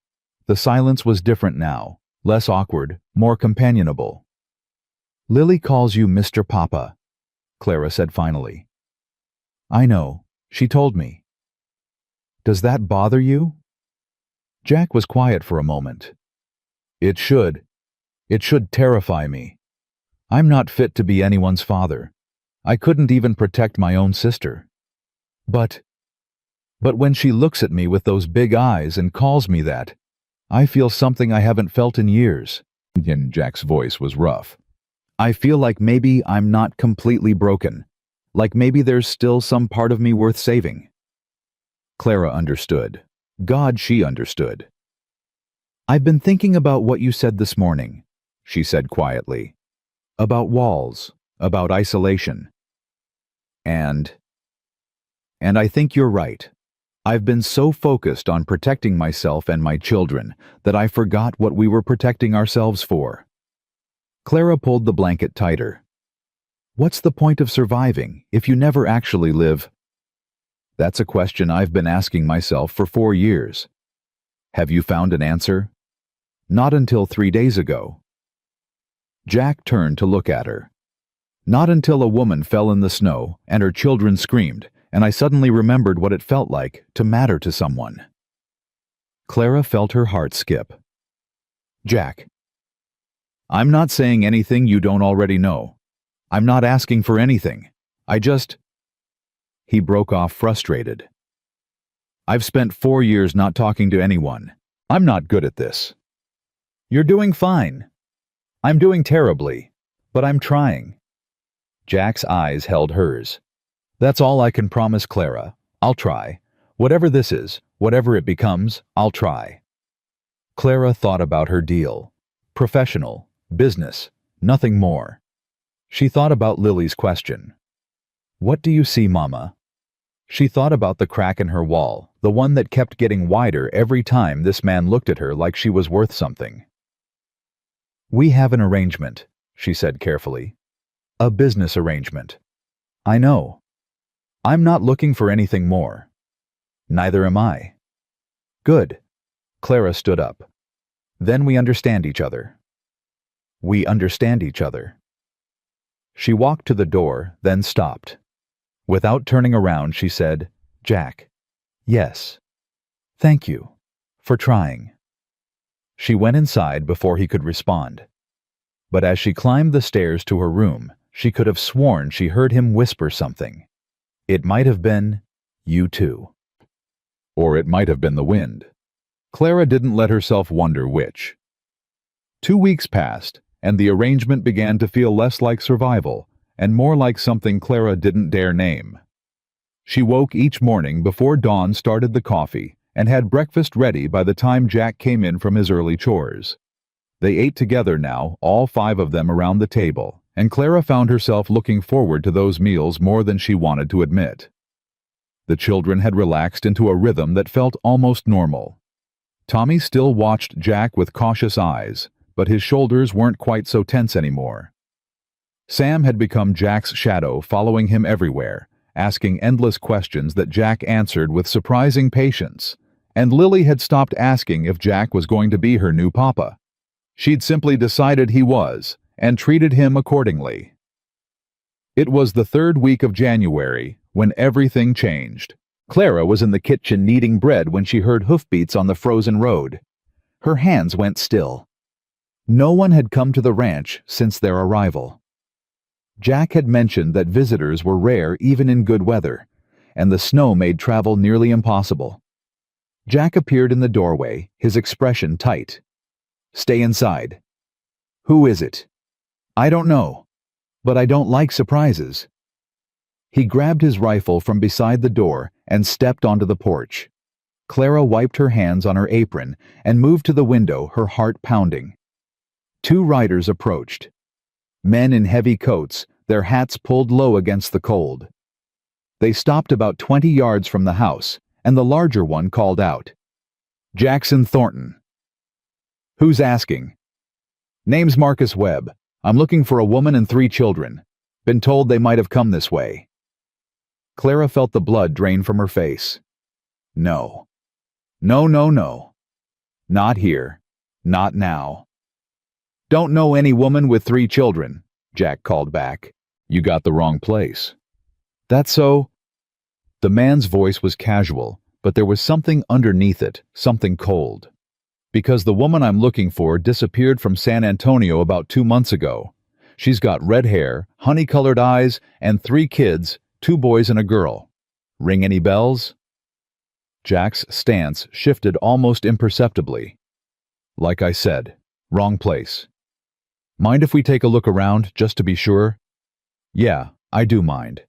The silence was different now, less awkward, more companionable. "Lily calls you Mr. Papa," Clara said finally. "I know. She told me." "Does that bother you?" Jack was quiet for a moment. It should. It should terrify me. I'm not fit to be anyone's father. I couldn't even protect my own sister. But when she looks at me with those big eyes and calls me that, I feel something I haven't felt in years. And Jack's voice was rough. I feel like maybe I'm not completely broken. Like maybe there's still some part of me worth saving. Clara understood. God, she understood. I've been thinking about what you said this morning, she said quietly. About walls, about isolation. And I think you're right. I've been so focused on protecting myself and my children that I forgot what we were protecting ourselves for. Clara pulled the blanket tighter. What's the point of surviving if you never actually live? That's a question I've been asking myself for 4 years. Have you found an answer? Not until 3 days ago. Jack turned to look at her. Not until a woman fell in the snow and her children screamed, and I suddenly remembered what it felt like to matter to someone. Clara felt her heart skip. Jack, I'm not saying anything you don't already know. I'm not asking for anything. He broke off frustrated. I've spent 4 years not talking to anyone. I'm not good at this. You're doing fine. I'm doing terribly, but I'm trying. Jack's eyes held hers. That's all I can promise, Clara. I'll try. Whatever this is, whatever it becomes, I'll try. Clara thought about her deal. Professional, business, nothing more. She thought about Lily's question. What do you see, Mama? She thought about the crack in her wall, the one that kept getting wider every time this man looked at her like she was worth something. We have an arrangement, she said carefully. A business arrangement. I know. I'm not looking for anything more. Neither am I. Good. Clara stood up. Then we understand each other. We understand each other. She walked to the door, then stopped. Without turning around, she said, Jack. Yes. Thank you. For trying. She went inside before he could respond. But as she climbed the stairs to her room, she could have sworn she heard him whisper something. It might have been, you too. Or it might have been the wind. Clara didn't let herself wonder which. 2 weeks passed, and the arrangement began to feel less like survival and more like something Clara didn't dare name. She woke each morning before dawn, started the coffee, and had breakfast ready by the time Jack came in from his early chores. They ate together now, all 5 of them around the table, and Clara found herself looking forward to those meals more than she wanted to admit. The children had relaxed into a rhythm that felt almost normal. Tommy still watched Jack with cautious eyes, but his shoulders weren't quite so tense anymore. Sam had become Jack's shadow, following him everywhere, asking endless questions that Jack answered with surprising patience, and Lily had stopped asking if Jack was going to be her new papa. She'd simply decided he was, and treated him accordingly. It was the 3rd week of January when everything changed. Clara was in the kitchen kneading bread when she heard hoofbeats on the frozen road. Her hands went still. No one had come to the ranch since their arrival. Jack had mentioned that visitors were rare even in good weather, and the snow made travel nearly impossible. Jack appeared in the doorway, his expression tight. Stay inside. Who is it? I don't know, but I don't like surprises. He grabbed his rifle from beside the door and stepped onto the porch. Clara wiped her hands on her apron and moved to the window, her heart pounding. 2 riders approached. Men in heavy coats, their hats pulled low against the cold. They stopped about 20 yards from the house, and the larger one called out, Jackson Thornton. Who's asking? Name's Marcus Webb. I'm looking for a woman and 3 children. Been told they might have come this way. Clara felt the blood drain from her face. No. No, no, no. Not here. Not now. Don't know any woman with 3 children, Jack called back. You got the wrong place. That's so? The man's voice was casual, but there was something underneath it, something cold. Because the woman I'm looking for disappeared from San Antonio about 2 months ago. She's got red hair, honey-colored eyes, and 3 kids, 2 boys and a girl. Ring any bells? Jack's stance shifted almost imperceptibly. Like I said, wrong place. Mind if we take a look around, just to be sure? Yeah, I do mind.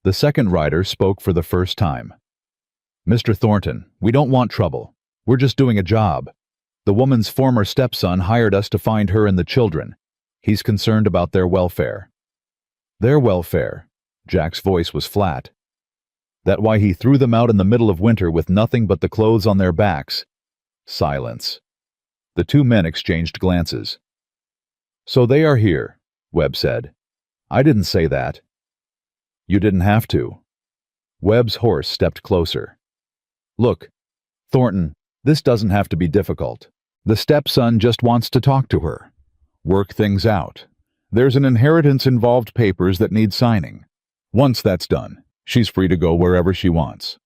The second rider spoke for the first time. Mr. Thornton, we don't want trouble. We're just doing a job. The woman's former stepson hired us to find her and the children. He's concerned about their welfare. Their welfare? Jack's voice was flat. That why he threw them out in the middle of winter with nothing but the clothes on their backs? Silence. The 2 men exchanged glances. So they are here, Webb said. I didn't say that. You didn't have to. Webb's horse stepped closer. Look, Thornton, this doesn't have to be difficult. The stepson just wants to talk to her. Work things out. There's an inheritance-involved papers that need signing. Once that's done, she's free to go wherever she wants.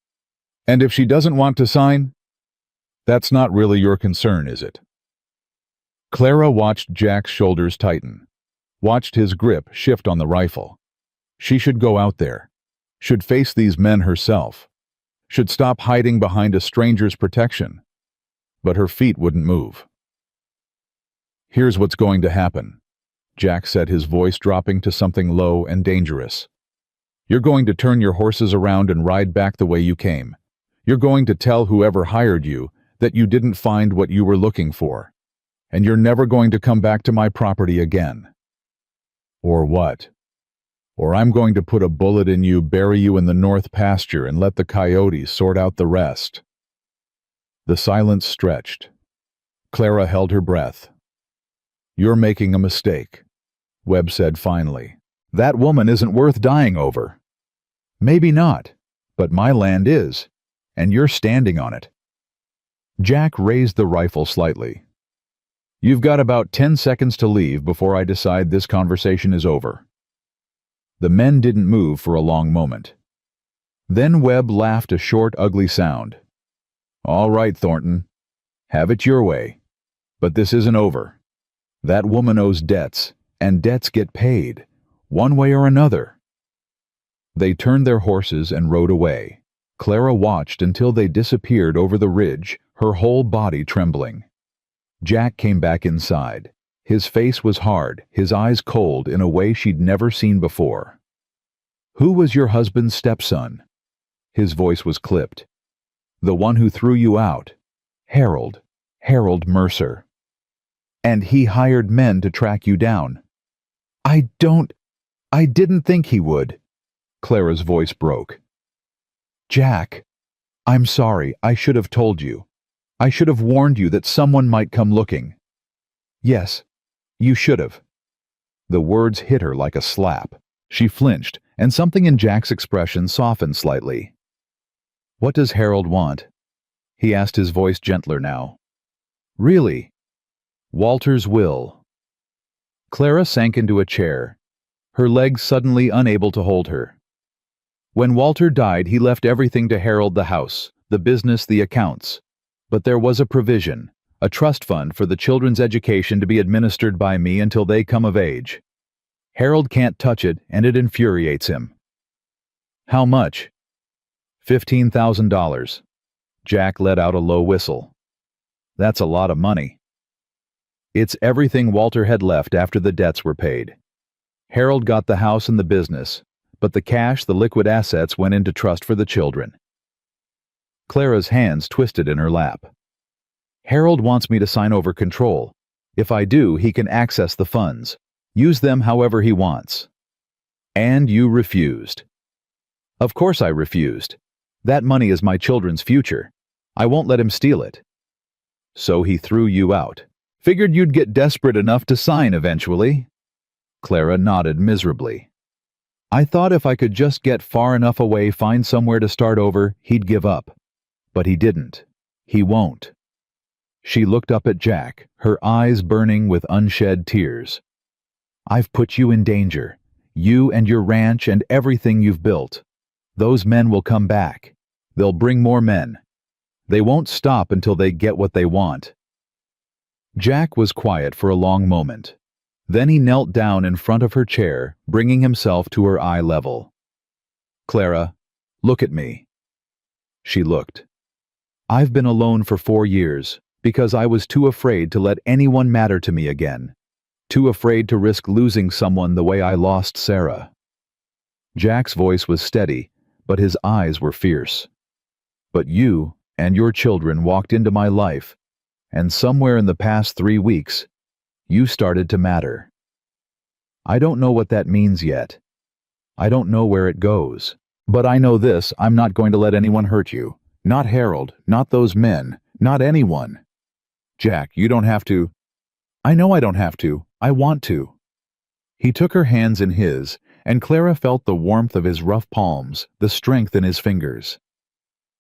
And if she doesn't want to sign, that's not really your concern, is it? Clara watched Jack's shoulders tighten, watched his grip shift on the rifle. She should go out there, should face these men herself, should stop hiding behind a stranger's protection. But her feet wouldn't move. Here's what's going to happen, Jack said, his voice dropping to something low and dangerous. You're going to turn your horses around and ride back the way you came. You're going to tell whoever hired you that you didn't find what you were looking for. And you're never going to come back to my property again. Or what? Or I'm going to put a bullet in you, bury you in the north pasture, and let the coyotes sort out the rest. The silence stretched. Clara held her breath. You're making a mistake, Webb said finally. That woman isn't worth dying over. Maybe not, but my land is, and you're standing on it. Jack raised the rifle slightly. You've got about 10 seconds to leave before I decide this conversation is over. The men didn't move for a long moment. Then Webb laughed a short, ugly sound. All right, Thornton. Have it your way. But this isn't over. That woman owes debts, and debts get paid, one way or another. They turned their horses and rode away. Clara watched until they disappeared over the ridge, her whole body trembling. Jack came back inside. His face was hard, his eyes cold in a way she'd never seen before. Who was your husband's stepson? His voice was clipped. The one who threw you out. Harold Mercer. And he hired men to track you down. I didn't think he would. Clara's voice broke. Jack, I'm sorry, I should have told you. I should have warned you that someone might come looking. Yes, you should have. The words hit her like a slap. She flinched, and something in Jack's expression softened slightly. What does Harold want? He asked, his voice gentler now. Really? Walter's will. Clara sank into a chair, her legs suddenly unable to hold her. When Walter died, he left everything to Harold: the house, the business, the accounts. But there was a provision, a trust fund for the children's education to be administered by me until they come of age. Harold can't touch it, and it infuriates him. How much? $15,000. Jack let out a low whistle. That's a lot of money. It's everything Walter had left after the debts were paid. Harold got the house and the business, but the cash, the liquid assets, went into trust for the children. Clara's hands twisted in her lap. Harold wants me to sign over control. If I do, he can access the funds, use them however he wants. And you refused. Of course I refused. That money is my children's future. I won't let him steal it. So he threw you out. Figured you'd get desperate enough to sign eventually. Clara nodded miserably. I thought if I could just get far enough away, find somewhere to start over, he'd give up. But he didn't. He won't. She looked up at Jack, her eyes burning with unshed tears. I've put you in danger. You and your ranch and everything you've built. Those men will come back. They'll bring more men. They won't stop until they get what they want. Jack was quiet for a long moment. Then he knelt down in front of her chair, bringing himself to her eye level. "Clara, look at me." She looked. "I've been alone for 4 years because I was too afraid to let anyone matter to me again. Too afraid to risk losing someone the way I lost Sarah." Jack's voice was steady, but his eyes were fierce. "But you and your children walked into my life, and somewhere in the past 3 weeks, you started to matter. I don't know what that means yet. I don't know where it goes. But I know this: I'm not going to let anyone hurt you. Not Harold, not those men, not anyone. Jack, you don't have to." "I know I don't have to. I want to." He took her hands in his, and Clara felt the warmth of his rough palms, the strength in his fingers.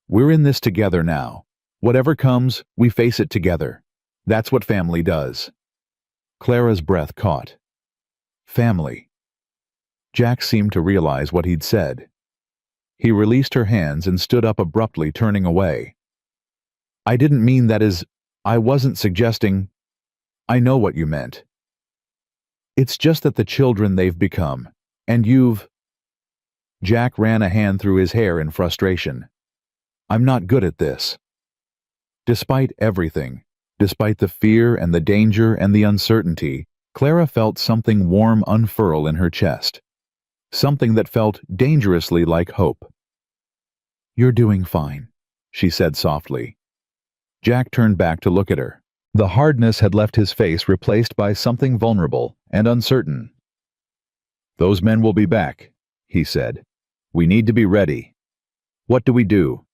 "We're in this together now. Whatever comes, we face it together. That's what family does." Clara's breath caught. Family. Jack seemed to realize what he'd said. He released her hands and stood up abruptly, turning away. "I didn't mean that as... I wasn't suggesting... I know what you meant. It's just that the children they've become, and you've..." Jack ran a hand through his hair in frustration. "I'm not good at this." Despite everything, despite the fear and the danger and the uncertainty, Clara felt something warm unfurl in her chest. Something that felt dangerously like hope. "You're doing fine," she said softly. Jack turned back to look at her. The hardness had left his face, replaced by something vulnerable and uncertain. "Those men will be back," he said. "We need to be ready. What do we do?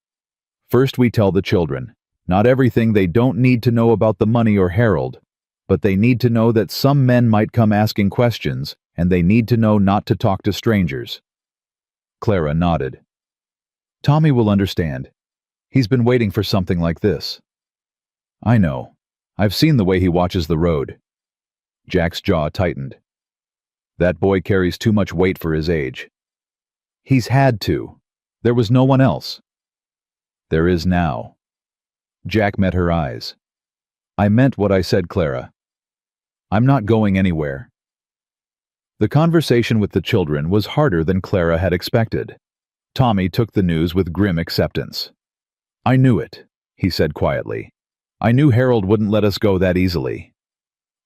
First we tell the children. Not everything. They don't need to know about the money or Harold, but they need to know that some men might come asking questions, and they need to know not to talk to strangers." Clara nodded. "Tommy will understand. He's been waiting for something like this." "I know. I've seen the way he watches the road." Jack's jaw tightened. "That boy carries too much weight for his age." "He's had to. There was no one else." "There is now." Jack met her eyes. "I meant what I said, Clara. I'm not going anywhere." The conversation with the children was harder than Clara had expected. Tommy took the news with grim acceptance. "I knew it," he said quietly. "I knew Harold wouldn't let us go that easily."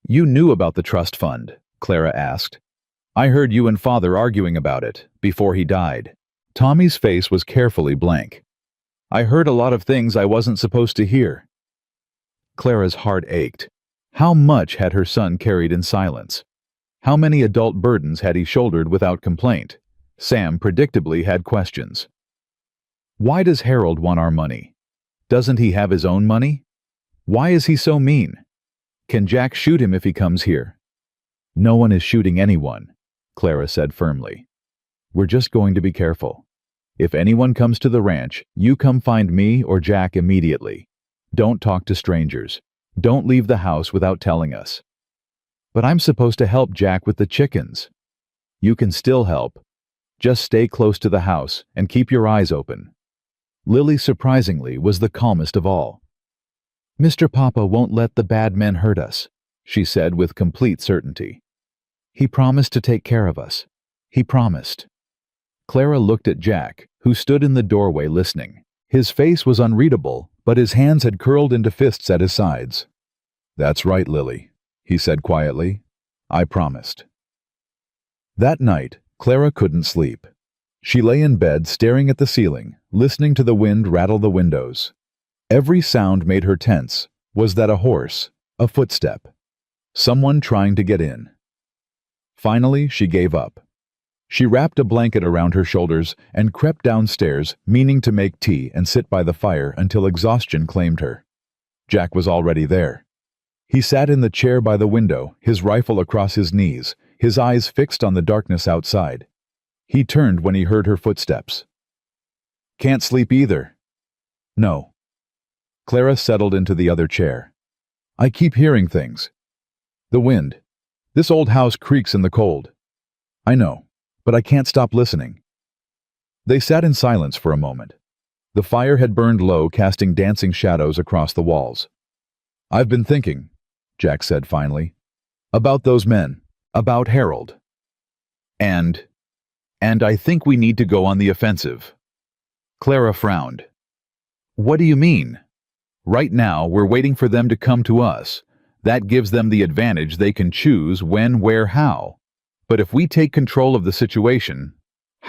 "You knew about the trust fund?" Clara asked. "I heard you and Father arguing about it before he died." Tommy's face was carefully blank. "I heard a lot of things I wasn't supposed to hear." Clara's heart ached. How much had her son carried in silence? How many adult burdens had he shouldered without complaint? Sam predictably had questions. "Why does Harold want our money? Doesn't he have his own money? Why is he so mean? Can Jack shoot him if he comes here?" "No one is shooting anyone," Clara said firmly. "We're just going to be careful. If anyone comes to the ranch, you come find me or Jack immediately. Don't talk to strangers. Don't leave the house without telling us." "But I'm supposed to help Jack with the chickens." "You can still help. Just stay close to the house and keep your eyes open." Lily, surprisingly, was the calmest of all. "Mr. Papa won't let the bad men hurt us," she said with complete certainty. "He promised to take care of us. He promised." Clara looked at Jack, who stood in the doorway listening. His face was unreadable, but his hands had curled into fists at his sides. "That's right, Lily," he said quietly. "I promised." That night, Clara couldn't sleep. She lay in bed staring at the ceiling, listening to the wind rattle the windows. Every sound made her tense. Was that a horse? A footstep? Someone trying to get in? Finally, she gave up. She wrapped a blanket around her shoulders and crept downstairs, meaning to make tea and sit by the fire until exhaustion claimed her. Jack was already there. He sat in the chair by the window, his rifle across his knees, his eyes fixed on the darkness outside. He turned when he heard her footsteps. "Can't sleep either." "No." Clara settled into the other chair. "I keep hearing things. The wind. This old house creaks in the cold. I know, but I can't stop listening." They sat in silence for a moment. The fire had burned low, casting dancing shadows across the walls. "I've been thinking," Jack said finally. About those men. About Harold. And I think we need to go on the offensive. Clara frowned. What do you mean? Right now, we're waiting for them to come to us. That gives them the advantage they can choose when, where, how. But if we take control of the situation,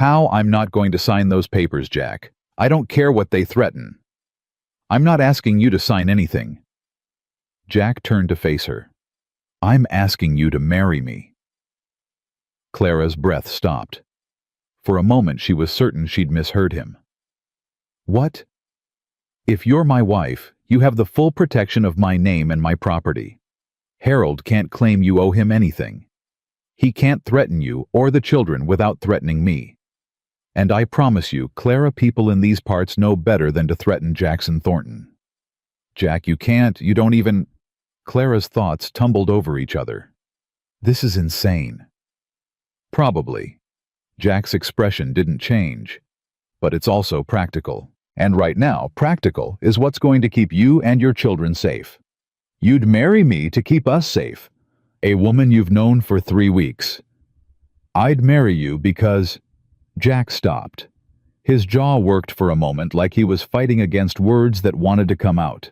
I'm not going to sign those papers, Jack. I don't care what they threaten. I'm not asking you to sign anything. Jack turned to face her. I'm asking you to marry me. Clara's breath stopped. For a moment she was certain she'd misheard him. What? If you're my wife, you have the full protection of my name and my property. Harold can't claim you owe him anything. He can't threaten you or the children without threatening me. And I promise you, Clara, people in these parts know better than to threaten Jackson Thornton. Jack, you don't even... Clara's thoughts tumbled over each other. This is insane. Probably. Jack's expression didn't change. But it's also practical. And right now, practical is what's going to keep you and your children safe. You'd marry me to keep us safe. A woman you've known for 3 weeks. I'd marry you because... Jack stopped. His jaw worked for a moment like he was fighting against words that wanted to come out.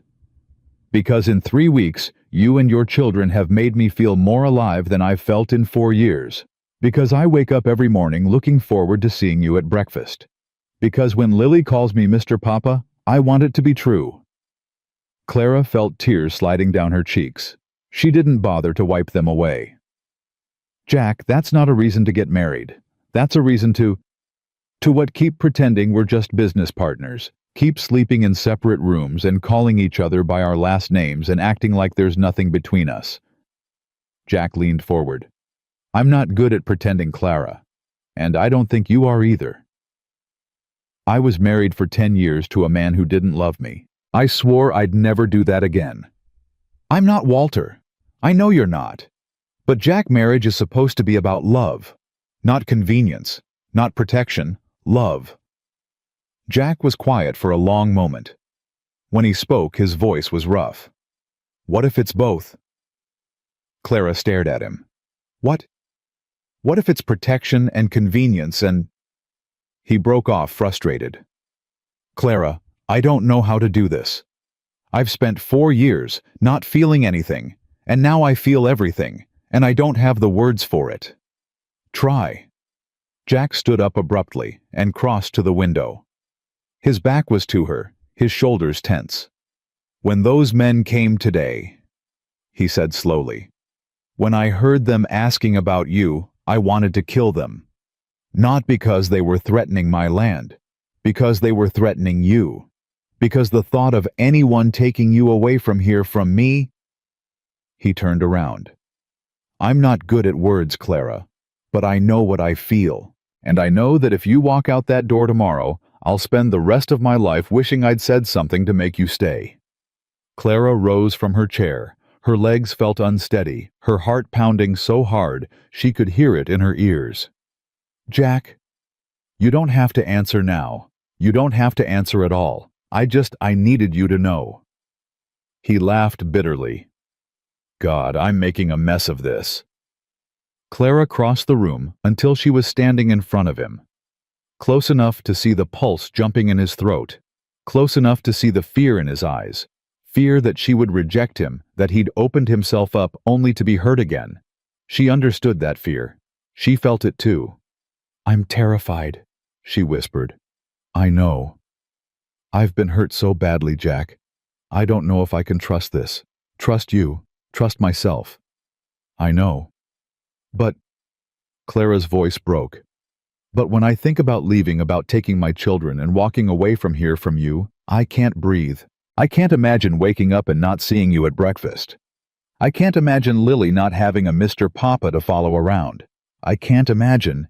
Because in 3 weeks, you and your children have made me feel more alive than I've felt in 4 years. Because I wake up every morning looking forward to seeing you at breakfast. Because when Lily calls me Mr. Papa, I want it to be true. Clara felt tears sliding down her cheeks. She didn't bother to wipe them away. Jack, that's not a reason to get married. That's a reason to what? Keep pretending we're just business partners. Keep sleeping in separate rooms and calling each other by our last names and acting like there's nothing between us. Jack leaned forward. I'm not good at pretending, Clara. And I don't think you are either. I was married for 10 years to a man who didn't love me. I swore I'd never do that again. I'm not Walter. I know you're not. But Jack, marriage is supposed to be about love. Not convenience. Not protection. Love. Jack was quiet for a long moment. When he spoke, his voice was rough. What if it's both? Clara stared at him. What? What if it's protection and convenience and... He broke off, frustrated. Clara, I don't know how to do this. I've spent 4 years not feeling anything, and now I feel everything, and I don't have the words for it. Try. Jack stood up abruptly and crossed to the window. His back was to her, his shoulders tense. When those men came today, he said slowly, when I heard them asking about you, I wanted to kill them. Not because they were threatening my land, because they were threatening you. Because the thought of anyone taking you away from here from me... He turned around. I'm not good at words, Clara, but I know what I feel, and I know that if you walk out that door tomorrow, I'll spend the rest of my life wishing I'd said something to make you stay. Clara rose from her chair. Her legs felt unsteady, her heart pounding so hard she could hear it in her ears. Jack, you don't have to answer now. You don't have to answer at all. I needed you to know. He laughed bitterly. God, I'm making a mess of this. Clara crossed the room until she was standing in front of him. Close enough to see the pulse jumping in his throat. Close enough to see the fear in his eyes. Fear that she would reject him, that he'd opened himself up only to be hurt again. She understood that fear. She felt it too. I'm terrified, she whispered. I know. I've been hurt so badly, Jack. I don't know if I can trust this. Trust you. Trust myself. I know. But... Clara's voice broke. But when I think about leaving, about taking my children and walking away from here from you, I can't breathe. I can't imagine waking up and not seeing you at breakfast. I can't imagine Lily not having a Mr. Papa to follow around. I can't imagine...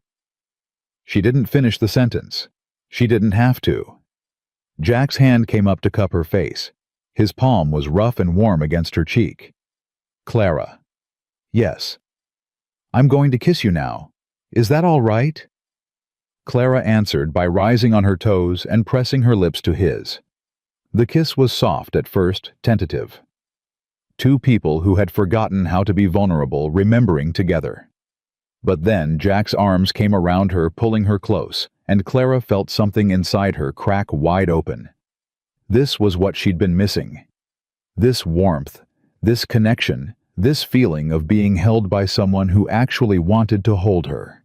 She didn't finish the sentence. She didn't have to. Jack's hand came up to cup her face. His palm was rough and warm against her cheek. Clara. Yes. I'm going to kiss you now. Is that all right? Clara answered by rising on her toes and pressing her lips to his. The kiss was soft at first, tentative. Two people who had forgotten how to be vulnerable, remembering together. But then Jack's arms came around her, pulling her close, and Clara felt something inside her crack wide open. This was what she'd been missing. This warmth, this connection, this feeling of being held by someone who actually wanted to hold her.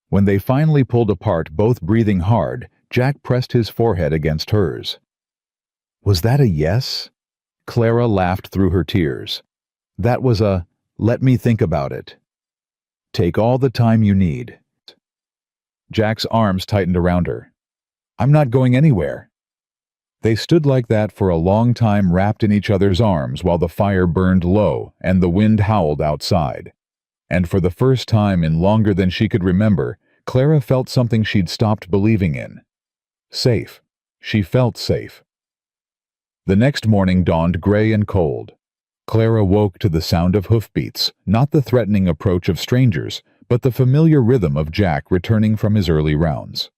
When they finally pulled apart, both breathing hard, Jack pressed his forehead against hers. Was that a yes? Clara laughed through her tears. That was a, let me think about it. Take all the time you need. Jack's arms tightened around her. I'm not going anywhere. They stood like that for a long time, wrapped in each other's arms while the fire burned low and the wind howled outside. And for the first time in longer than she could remember, Clara felt something she'd stopped believing in. Safe. She felt safe. The next morning dawned gray and cold. Clara woke to the sound of hoofbeats, not the threatening approach of strangers, but the familiar rhythm of Jack returning from his early rounds.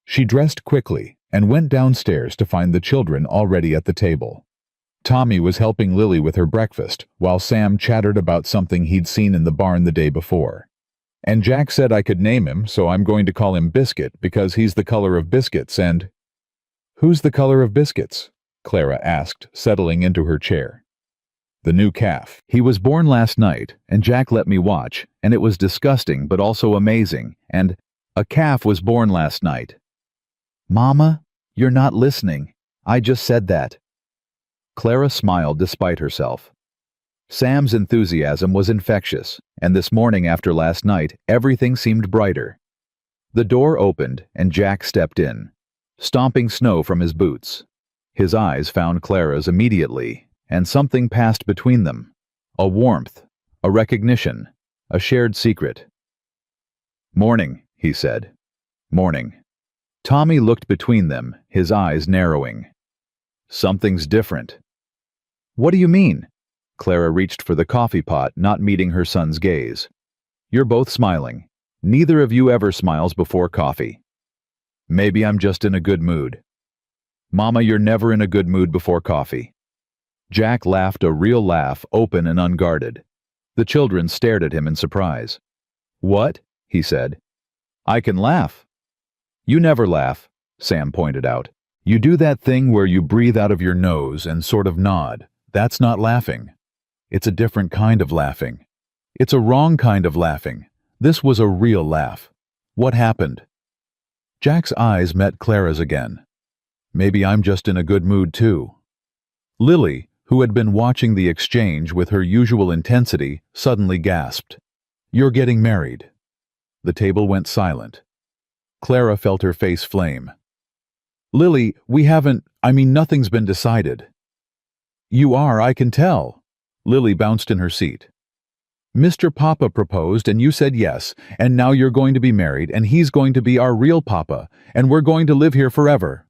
She dressed quickly and went downstairs to find the children already at the table. Tommy was helping Lily with her breakfast, while Sam chattered about something he'd seen in the barn the day before. And Jack said I could name him, so I'm going to call him Biscuit because he's the color of biscuits and... Who's the color of biscuits? Clara asked, settling into her chair. The new calf. He was born last night, and Jack let me watch, and it was disgusting but also amazing, and a calf was born last night. Mama, you're not listening. I just said that. Clara smiled despite herself. Sam's enthusiasm was infectious, and this morning after last night, everything seemed brighter. The door opened, and Jack stepped in, stomping snow from his boots. His eyes found Clara's immediately, and something passed between them. A warmth, a recognition, a shared secret. Morning, he said. Morning. Tommy looked between them, his eyes narrowing. Something's different. What do you mean? Clara reached for the coffee pot, not meeting her son's gaze. You're both smiling. Neither of you ever smiles before coffee. Maybe I'm just in a good mood. Mama, you're never in a good mood before coffee. Jack laughed a real laugh, open and unguarded. The children stared at him in surprise. What? He said. I can laugh. You never laugh, Sam pointed out. You do that thing where you breathe out of your nose and sort of nod. That's not laughing. It's a different kind of laughing. It's a wrong kind of laughing. This was a real laugh. What happened? Jack's eyes met Clara's again. Maybe I'm just in a good mood too. Lily, who had been watching the exchange with her usual intensity, suddenly gasped. You're getting married. The table went silent. Clara felt her face flame. Lily, nothing's been decided. You are, I can tell. Lily bounced in her seat. Mr. Papa proposed and you said yes, and now you're going to be married and he's going to be our real papa, and we're going to live here forever.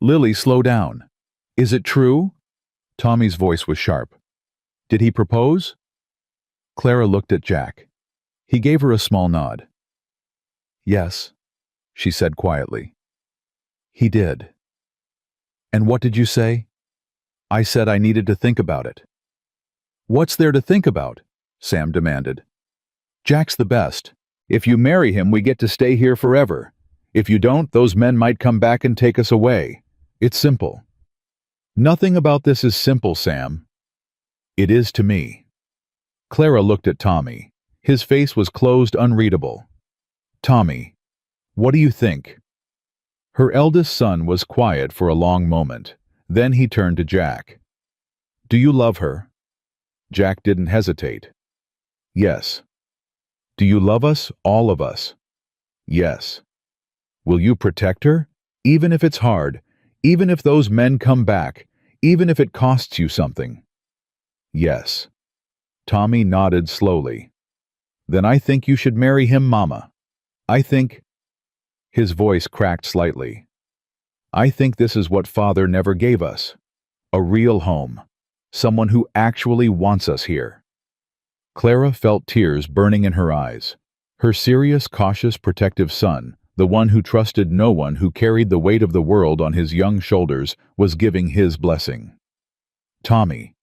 Lily, slow down. Is it true? Tommy's voice was sharp. Did he propose? Clara looked at Jack. He gave her a small nod. Yes, she said quietly. He did. And what did you say? I said I needed to think about it. What's there to think about? Sam demanded. Jack's the best. If you marry him, we get to stay here forever. If you don't, those men might come back and take us away. It's simple. Nothing about this is simple, Sam. It is to me. Clara looked at Tommy. His face was closed, unreadable. Tommy, what do you think? Her eldest son was quiet for a long moment. Then he turned to Jack. Do you love her? Jack didn't hesitate. Yes. Do you love us, all of us? Yes. Will you protect her? Even if it's hard, even if those men come back, even if it costs you something? Yes. Tommy nodded slowly. Then I think you should marry him, Mama. I think... His voice cracked slightly. I think this is what Father never gave us. A real home. Someone who actually wants us here. Clara felt tears burning in her eyes. Her serious, cautious, protective son, the one who trusted no one, who carried the weight of the world on his young shoulders, was giving his blessing. Tommy.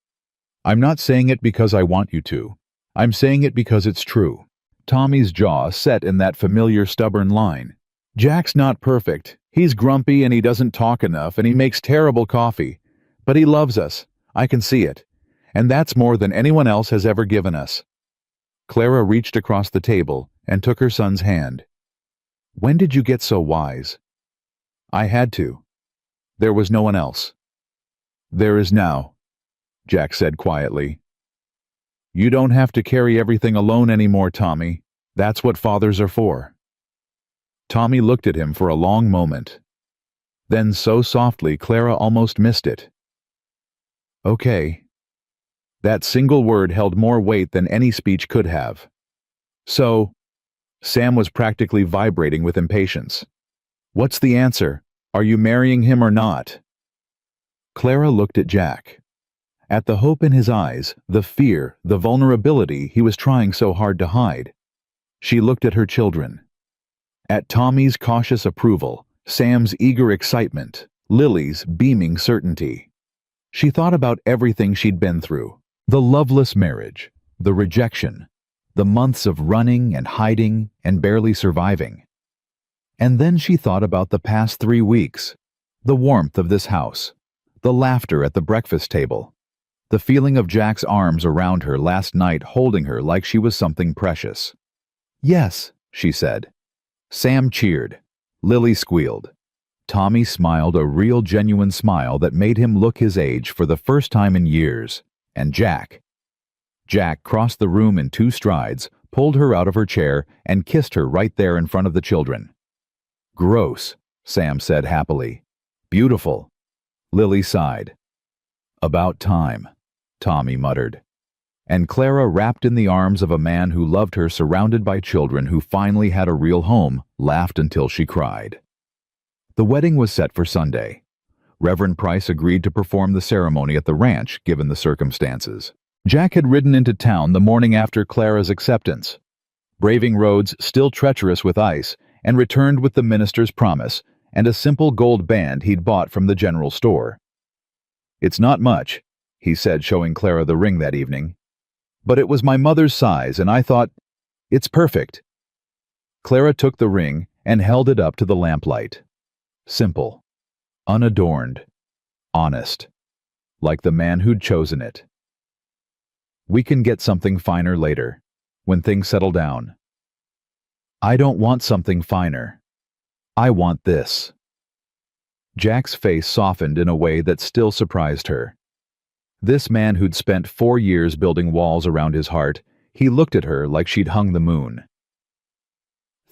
I'm not saying it because I want you to. I'm saying it because it's true. Tommy's jaw set in that familiar stubborn line. Jack's not perfect. He's grumpy and he doesn't talk enough and he makes terrible coffee. But he loves us. I can see it. And that's more than anyone else has ever given us. Clara reached across the table and took her son's hand. When did you get so wise? I had to. There was no one else. There is now, Jack said quietly. You don't have to carry everything alone anymore, Tommy. That's what fathers are for. Tommy looked at him for a long moment. Then so softly Clara almost missed it. Okay. That single word held more weight than any speech could have. So, Sam was practically vibrating with impatience. What's the answer? Are you marrying him or not? Clara looked at Jack. At the hope in his eyes, the fear, the vulnerability he was trying so hard to hide. She looked at her children. At Tommy's cautious approval, Sam's eager excitement, Lily's beaming certainty. She thought about everything she'd been through. The loveless marriage, the rejection, the months of running and hiding and barely surviving. And then she thought about the past 3 weeks, the warmth of this house, the laughter at the breakfast table, the feeling of Jack's arms around her last night holding her like she was something precious. Yes, she said. Sam cheered. Lily squealed. Tommy smiled a real genuine smile that made him look his age for the first time in years. And Jack crossed the room in 2 strides, pulled her out of her chair, and kissed her right there in front of the children. Gross, Sam said happily. Beautiful. Lily sighed. About time, Tommy muttered. And Clara, wrapped in the arms of a man who loved her, surrounded by children who finally had a real home, laughed until she cried. The wedding was set for Sunday. Reverend Price agreed to perform the ceremony at the ranch, given the circumstances. Jack had ridden into town the morning after Clara's acceptance, braving roads still treacherous with ice, and returned with the minister's promise and a simple gold band he'd bought from the general store. It's not much, he said, showing Clara the ring that evening. But it was my mother's size, and I thought, it's perfect. Clara took the ring and held it up to the lamplight. Simple, unadorned, honest, like the man who'd chosen it. We can get something finer later, when things settle down. I don't want something finer. I want this. Jack's face softened in a way that still surprised her. This man who'd spent 4 years building walls around his heart, he looked at her like she'd hung the moon.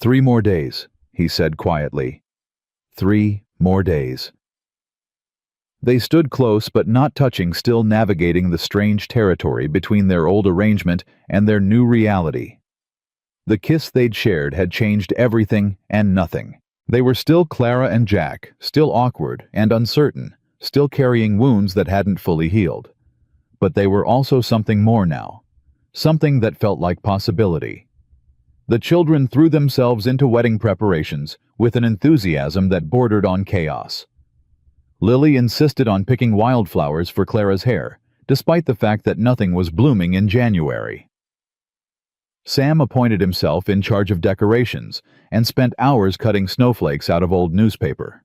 3 more days, he said quietly. 3 more days. They stood close but not touching, still navigating the strange territory between their old arrangement and their new reality. The kiss they'd shared had changed everything and nothing. They were still Clara and Jack, still awkward and uncertain, still carrying wounds that hadn't fully healed. But they were also something more now, something that felt like possibility. The children threw themselves into wedding preparations with an enthusiasm that bordered on chaos. Lily insisted on picking wildflowers for Clara's hair, despite the fact that nothing was blooming in January. Sam appointed himself in charge of decorations and spent hours cutting snowflakes out of old newspaper.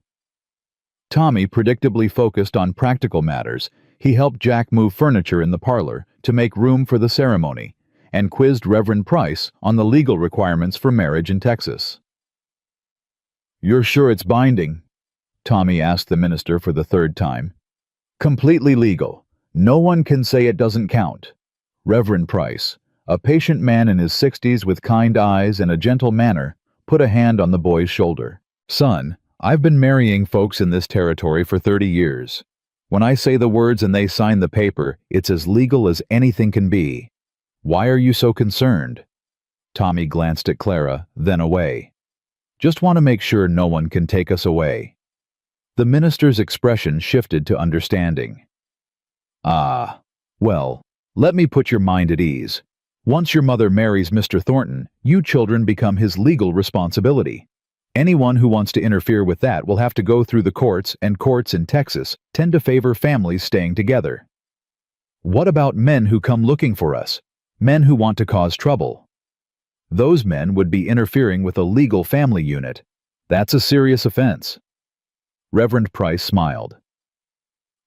Tommy predictably focused on practical matters. He helped Jack move furniture in the parlor to make room for the ceremony and quizzed Reverend Price on the legal requirements for marriage in Texas. "You're sure it's binding?" Tommy asked the minister for the 3rd time. "Completely legal. No one can say it doesn't count." Reverend Price, a patient man in his 60s with kind eyes and a gentle manner, put a hand on the boy's shoulder. "Son, I've been marrying folks in this territory for 30 years. When I say the words and they sign the paper, it's as legal as anything can be. Why are you so concerned?" Tommy glanced at Clara, then away. "Just want to make sure no one can take us away." The minister's expression shifted to understanding. "Ah, well, let me put your mind at ease. Once your mother marries Mr. Thornton, you children become his legal responsibility. Anyone who wants to interfere with that will have to go through the courts, and courts in Texas tend to favor families staying together." What about men who come looking for us? Men who want to cause trouble? Those men would be interfering with a legal family unit. That's a serious offense. Reverend Price smiled.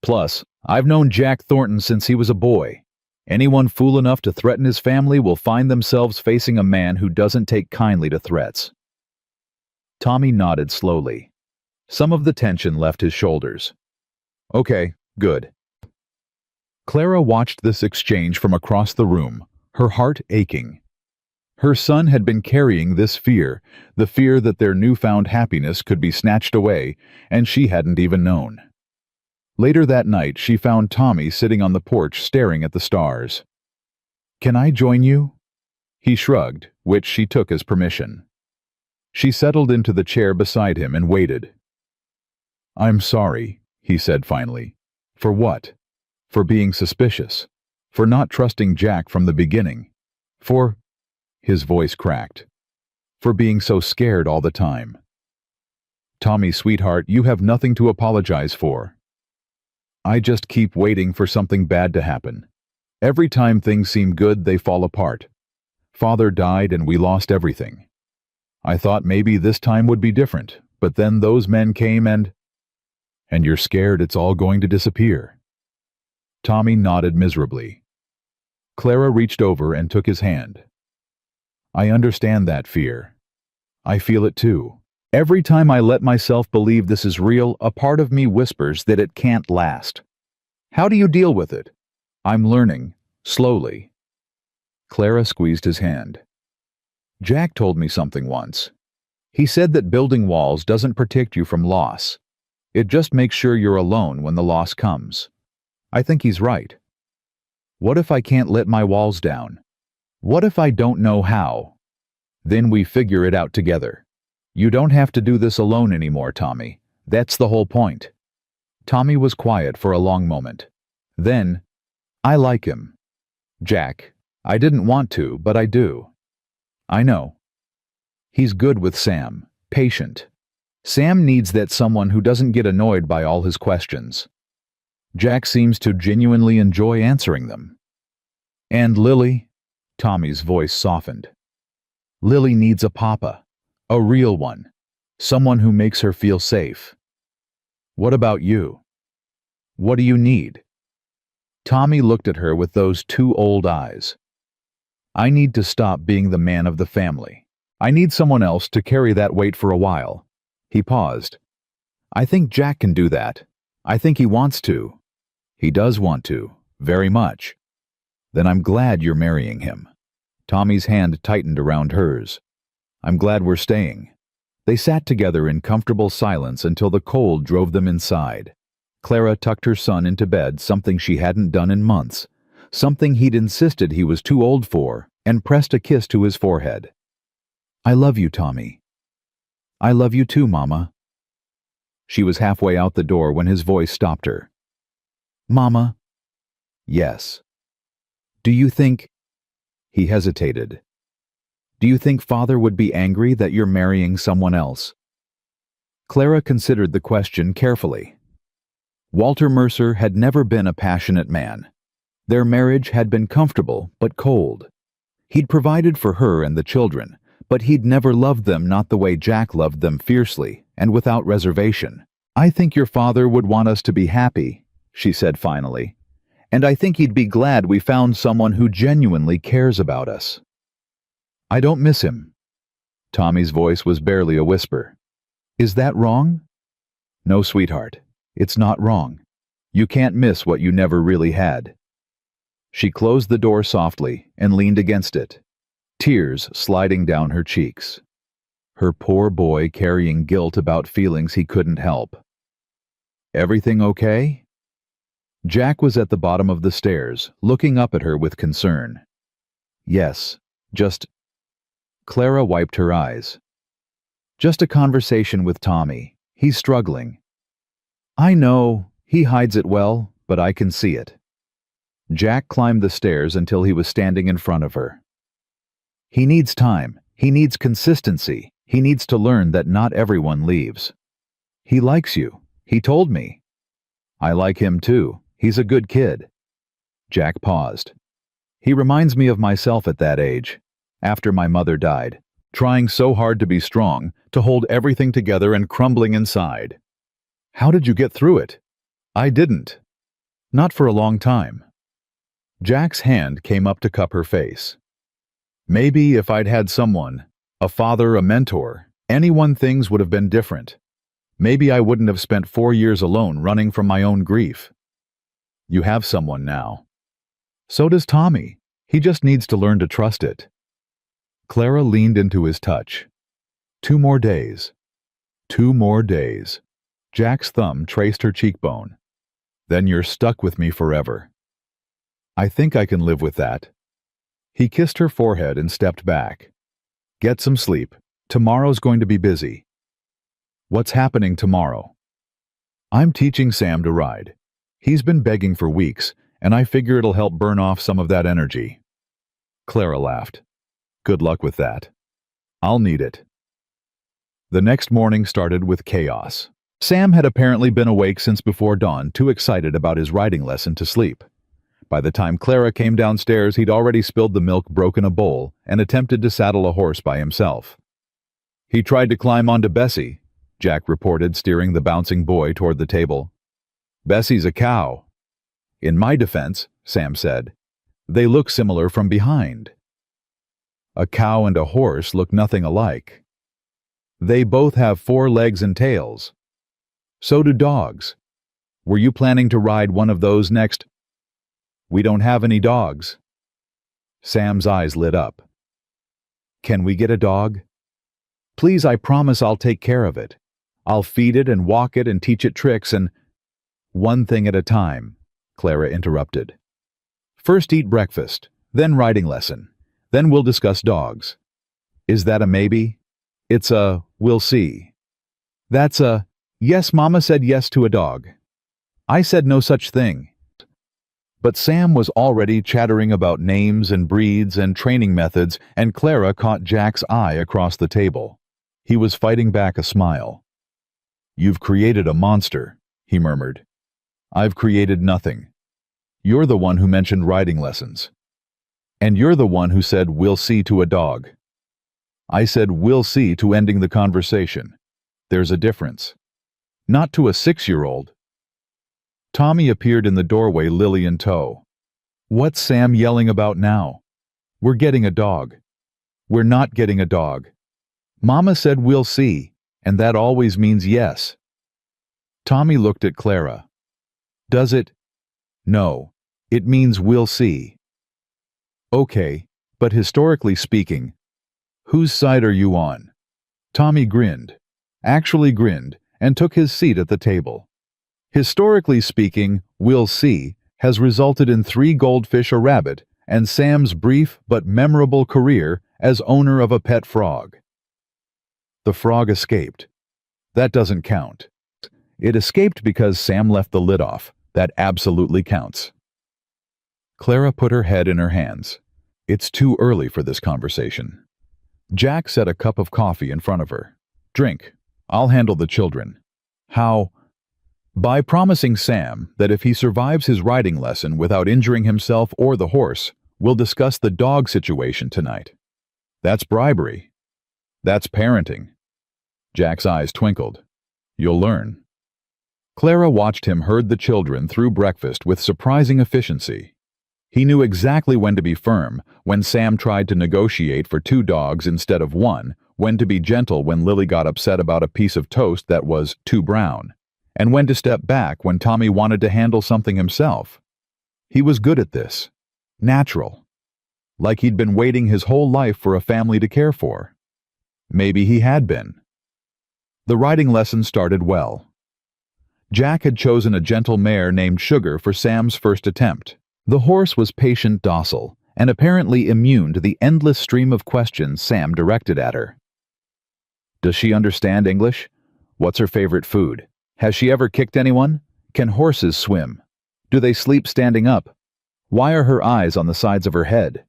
Plus, I've known Jack Thornton since he was a boy. Anyone fool enough to threaten his family will find themselves facing a man who doesn't take kindly to threats. Tommy nodded slowly. Some of the tension left his shoulders. Okay, good. Clara watched this exchange from across the room, her heart aching. Her son had been carrying this fear, the fear that their newfound happiness could be snatched away, and she hadn't even known. Later that night, she found Tommy sitting on the porch staring at the stars. "Can I join you?" He shrugged, which she took as permission. She settled into the chair beside him and waited. "I'm sorry," he said finally. "For what? For being suspicious. For not trusting Jack from the beginning. For—" his voice cracked. "For being so scared all the time." "Tommy, sweetheart, you have nothing to apologize for. I just keep waiting for something bad to happen. Every time things seem good, they fall apart. Father died and we lost everything. I thought maybe this time would be different, but then those men came and you're scared it's all going to disappear." Tommy nodded miserably. Clara reached over and took his hand. "I understand that fear. I feel it too. Every time I let myself believe this is real, a part of me whispers that it can't last. How do you deal with it?" "I'm learning, slowly." Clara squeezed his hand. "Jack told me something once. He said that building walls doesn't protect you from loss. It just makes sure you're alone when the loss comes. I think he's right. What if I can't let my walls down? What if I don't know how? Then we figure it out together. You don't have to do this alone anymore, Tommy. That's the whole point." Tommy was quiet for a long moment. Then, "I like him. Jack. I didn't want to, but I do. I know. He's good with Sam, patient. Sam needs that someone who doesn't get annoyed by all his questions. Jack seems to genuinely enjoy answering them. And Lily," Tommy's voice softened. "Lily needs a papa, a real one, someone who makes her feel safe. What about you? What do you need?" Tommy looked at her with those two old eyes. "I need to stop being the man of the family. I need someone else to carry that weight for a while." He paused. "I think Jack can do that. I think he wants to. He does want to, very much. Then I'm glad you're marrying him." Tommy's hand tightened around hers. "I'm glad we're staying." They sat together in comfortable silence until the cold drove them inside. Clara tucked her son into bed, something she hadn't done in months, something he'd insisted he was too old for, and pressed a kiss to his forehead. "I love you, Tommy." "I love you too, Mama." She was halfway out the door when his voice stopped her. "Mama." "Yes." "Do you think—" He hesitated. "Do you think Father would be angry that you're marrying someone else?" Clara considered the question carefully. Walter Mercer had never been a passionate man. Their marriage had been comfortable but cold. He'd provided for her and the children, but he'd never loved them not the way Jack loved them, fiercely and without reservation. "I think your father would want us to be happy," she said finally. "And I think he'd be glad we found someone who genuinely cares about us." "I don't miss him." Tommy's voice was barely a whisper. "Is that wrong?" "No, sweetheart. It's not wrong. You can't miss what you never really had." She closed the door softly and leaned against it, tears sliding down her cheeks. Her poor boy carrying guilt about feelings he couldn't help. "Everything okay?" Jack was at the bottom of the stairs, looking up at her with concern. "Yes, just—" Clara wiped her eyes. "Just a conversation with Tommy. He's struggling." "I know, he hides it well, but I can see it." Jack climbed the stairs until he was standing in front of her. "He needs time. He needs consistency. He needs to learn that not everyone leaves. He likes you. He told me." "I like him too. He's a good kid." Jack paused. He reminds me of myself at that age, after my mother died, trying so hard to be strong, to hold everything together and crumbling inside. How did you get through it? I didn't. Not for a long time. Jack's hand came up to cup her face. Maybe if I'd had someone, a father, a mentor, anyone, things would have been different. Maybe I wouldn't have spent 4 years alone running from my own grief. You have someone now. So does Tommy. He just needs to learn to trust it. Clara leaned into his touch. 2 more days. 2 more days. Jack's thumb traced her cheekbone. Then you're stuck with me forever. I think I can live with that. He kissed her forehead and stepped back. Get some sleep. Tomorrow's going to be busy. What's happening tomorrow? I'm teaching Sam to ride. He's been begging for weeks, and I figure it'll help burn off some of that energy. Clara laughed. Good luck with that. I'll need it. The next morning started with chaos. Sam had apparently been awake since before dawn, too excited about his riding lesson to sleep. By the time Clara came downstairs, he'd already spilled the milk, broken a bowl, and attempted to saddle a horse by himself. He tried to climb onto Bessie, Jack reported, steering the bouncing boy toward the table. Bessie's a cow. In my defense, Sam said, they look similar from behind. A cow and a horse look nothing alike. They both have 4 legs and tails. So do dogs. Were you planning to ride one of those next? We don't have any dogs. Sam's eyes lit up. Can we get a dog? Please, I promise I'll take care of it. I'll feed it and walk it and teach it tricks and... One thing at a time, Clara interrupted. First eat breakfast, then riding lesson, then we'll discuss dogs. Is that a maybe? It's a we'll see. That's a yes, Mama said yes to a dog. I said no such thing. But Sam was already chattering about names and breeds and training methods, and Clara caught Jack's eye across the table. He was fighting back a smile. You've created a monster, he murmured. I've created nothing. You're the one who mentioned riding lessons. And you're the one who said we'll see to a dog. I said we'll see to ending the conversation. There's a difference. Not to a 6-year-old. Tommy appeared in the doorway, Lily in tow. What's Sam yelling about now? We're getting a dog. We're not getting a dog. Mama said we'll see, and that always means yes. Tommy looked at Clara. Does it? No, it means we'll see. Okay, but historically speaking, whose side are you on? Tommy grinned, actually grinned, and took his seat at the table. Historically speaking, we'll see has resulted in 3 goldfish, a rabbit, and Sam's brief but memorable career as owner of a pet frog. The frog escaped. That doesn't count. It escaped because Sam left the lid off. That absolutely counts. Clara put her head in her hands. It's too early for this conversation. Jack set a cup of coffee in front of her. Drink. I'll handle the children. How? By promising Sam that if he survives his riding lesson without injuring himself or the horse, we'll discuss the dog situation tonight. That's bribery. That's parenting. Jack's eyes twinkled. You'll learn. Clara watched him herd the children through breakfast with surprising efficiency. He knew exactly when to be firm, when Sam tried to negotiate for 2 dogs instead of 1, when to be gentle when Lily got upset about a piece of toast that was too brown, and when to step back when Tommy wanted to handle something himself. He was good at this. Natural. Like he'd been waiting his whole life for a family to care for. Maybe he had been. The riding lesson started well. Jack had chosen a gentle mare named Sugar for Sam's first attempt. The horse was patient, docile, and apparently immune to the endless stream of questions Sam directed at her. Does she understand English? What's her favorite food? Has she ever kicked anyone? Can horses swim? Do they sleep standing up? Why are her eyes on the sides of her head?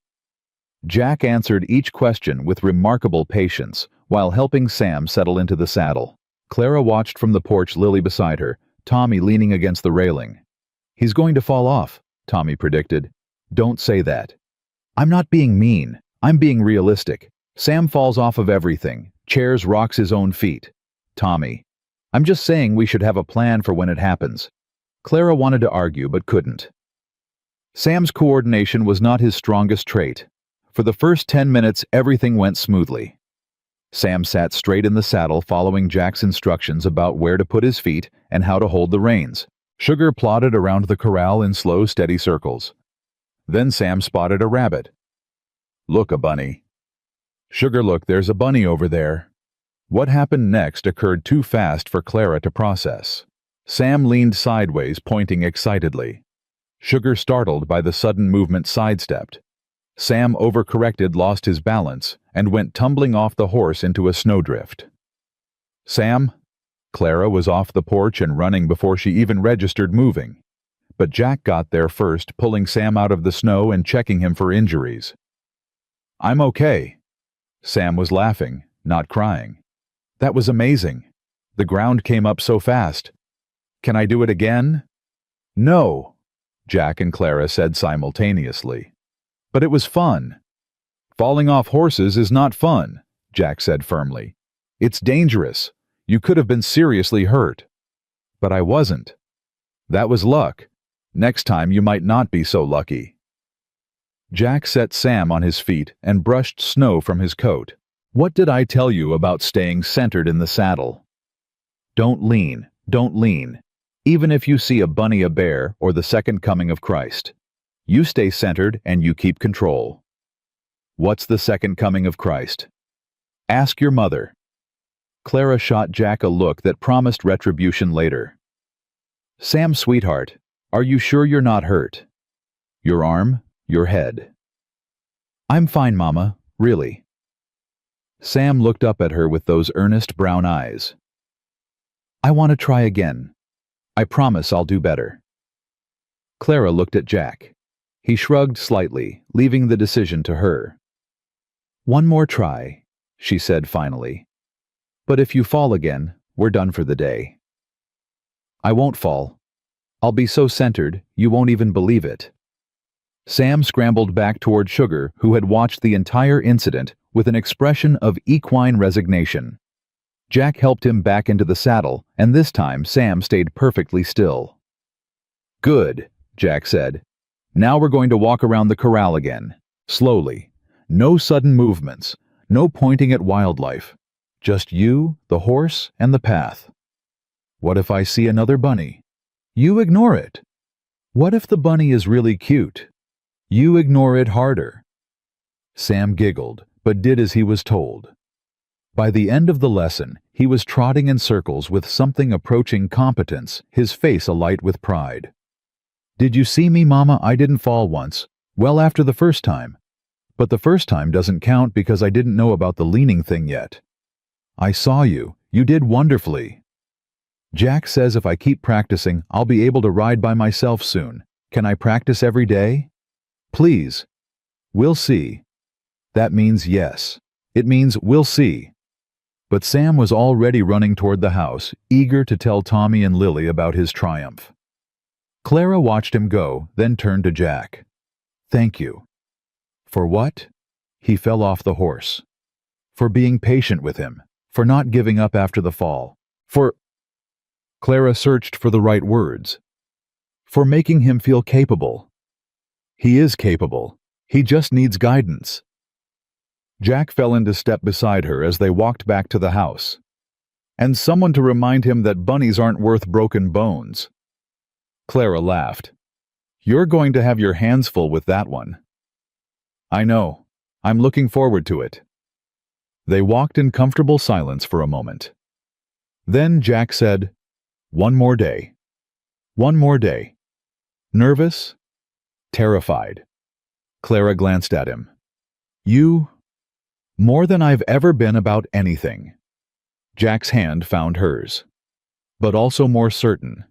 Jack answered each question with remarkable patience while helping Sam settle into the saddle. Clara watched from the porch, Lily beside her, Tommy leaning against the railing. He's going to fall off, Tommy predicted. Don't say that. I'm not being mean. I'm being realistic. Sam falls off of everything. Chairs, rocks his own feet. Tommy. I'm just saying we should have a plan for when it happens. Clara wanted to argue but couldn't. Sam's coordination was not his strongest trait. For the first 10 minutes, everything went smoothly. Sam sat straight in the saddle following Jack's instructions about where to put his feet and how to hold the reins. Sugar plodded around the corral in slow, steady circles. Then Sam spotted a rabbit. Look, a bunny. Sugar, look, there's a bunny over there. What happened next occurred too fast for Clara to process. Sam leaned sideways, pointing excitedly. Sugar, startled by the sudden movement, sidestepped. Sam overcorrected, lost his balance, and went tumbling off the horse into a snowdrift. Sam? Clara was off the porch and running before she even registered moving. But Jack got there first, pulling Sam out of the snow and checking him for injuries. I'm okay. Sam was laughing, not crying. That was amazing. The ground came up so fast. Can I do it again? No, Jack and Clara said simultaneously. But it was fun. Falling off horses is not fun, Jack said firmly. It's dangerous. You could have been seriously hurt. But I wasn't. That was luck. Next time you might not be so lucky. Jack set Sam on his feet and brushed snow from his coat. What did I tell you about staying centered in the saddle? Don't lean, don't lean. Even if you see a bunny, a bear, or the second coming of Christ. You stay centered and you keep control. What's the second coming of Christ? Ask your mother. Clara shot Jack a look that promised retribution later. Sam, sweetheart, are you sure you're not hurt? Your arm, your head. I'm fine, Mama, really. Sam looked up at her with those earnest brown eyes. I want to try again. I promise I'll do better. Clara looked at Jack. He shrugged slightly, leaving the decision to her. One more try, she said finally. But if you fall again, we're done for the day. I won't fall. I'll be so centered, you won't even believe it. Sam scrambled back toward Sugar, who had watched the entire incident with an expression of equine resignation. Jack helped him back into the saddle, and this time Sam stayed perfectly still. Good, Jack said. Now we're going to walk around the corral again, slowly. No sudden movements, no pointing at wildlife. Just you, the horse, and the path. What if I see another bunny? You ignore it. What if the bunny is really cute? You ignore it harder. Sam giggled, but did as he was told. By the end of the lesson, he was trotting in circles with something approaching competence, his face alight with pride. Did you see me, Mama? I didn't fall once. Well, after the first time. But the first time doesn't count because I didn't know about the leaning thing yet. I saw you. You did wonderfully. Jack says if I keep practicing, I'll be able to ride by myself soon. Can I practice every day? Please. We'll see. That means yes. It means we'll see. But Sam was already running toward the house, eager to tell Tommy and Lily about his triumph. Clara watched him go, then turned to Jack. Thank you. For what? He fell off the horse. For being patient with him. For not giving up after the fall. For... Clara searched for the right words. For making him feel capable. He is capable. He just needs guidance. Jack fell into step beside her as they walked back to the house. And someone to remind him that bunnies aren't worth broken bones. Clara laughed. You're going to have your hands full with that one. I know. I'm looking forward to it. They walked in comfortable silence for a moment. Then Jack said, One more day. One more day. Nervous? Terrified. Clara glanced at him. You? More than I've ever been about anything. Jack's hand found hers. But also more certain.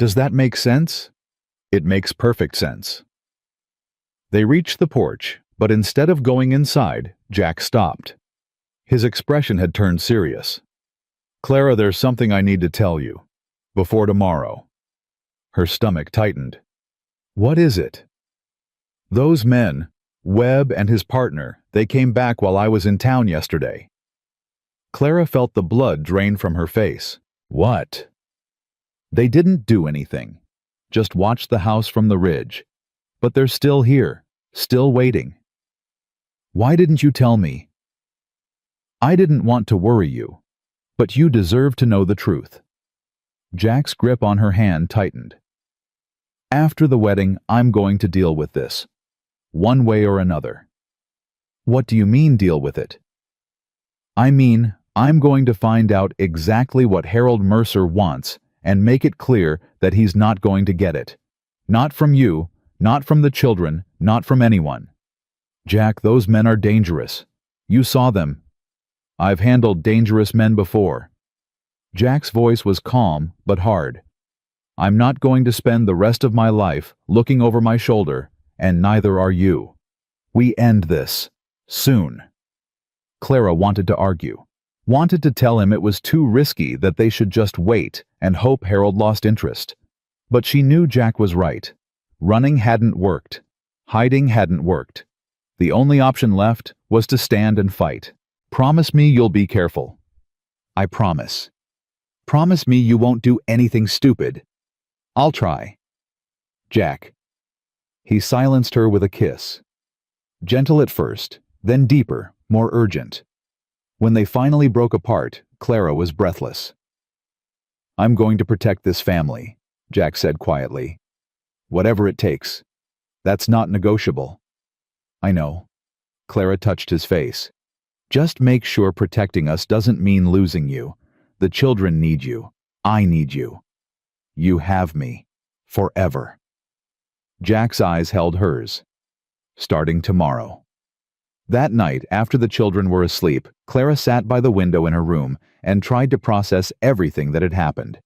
Does that make sense? It makes perfect sense. They reached the porch, but instead of going inside, Jack stopped. His expression had turned serious. Clara, there's something I need to tell you. Before tomorrow. Her stomach tightened. What is it? Those men, Webb and his partner, they came back while I was in town yesterday. Clara felt the blood drain from her face. What? They didn't do anything. Just watched the house from the ridge. But they're still here, still waiting. Why didn't you tell me? I didn't want to worry you, but you deserve to know the truth. Jack's grip on her hand tightened. After the wedding, I'm going to deal with this, one way or another. What do you mean, deal with it? I mean, I'm going to find out exactly what Harold Mercer wants and make it clear that he's not going to get it. Not from you, not from the children, not from anyone. Jack, those men are dangerous. You saw them. I've handled dangerous men before. Jack's voice was calm but hard. I'm not going to spend the rest of my life looking over my shoulder, and neither are you. We end this. Soon. Clara wanted to argue. Wanted to tell him it was too risky, that they should just wait and hope Harold lost interest. But she knew Jack was right. Running hadn't worked. Hiding hadn't worked. The only option left was to stand and fight. Promise me you'll be careful. I promise. Promise me you won't do anything stupid. I'll try. Jack. He silenced her with a kiss. Gentle at first, then deeper, more urgent. When they finally broke apart, Clara was breathless. I'm going to protect this family, Jack said quietly. Whatever it takes. That's not negotiable. I know. Clara touched his face. Just make sure protecting us doesn't mean losing you. The children need you. I need you. You have me. Forever. Jack's eyes held hers. Starting tomorrow. That night, after the children were asleep, Clara sat by the window in her room and tried to process everything that had happened.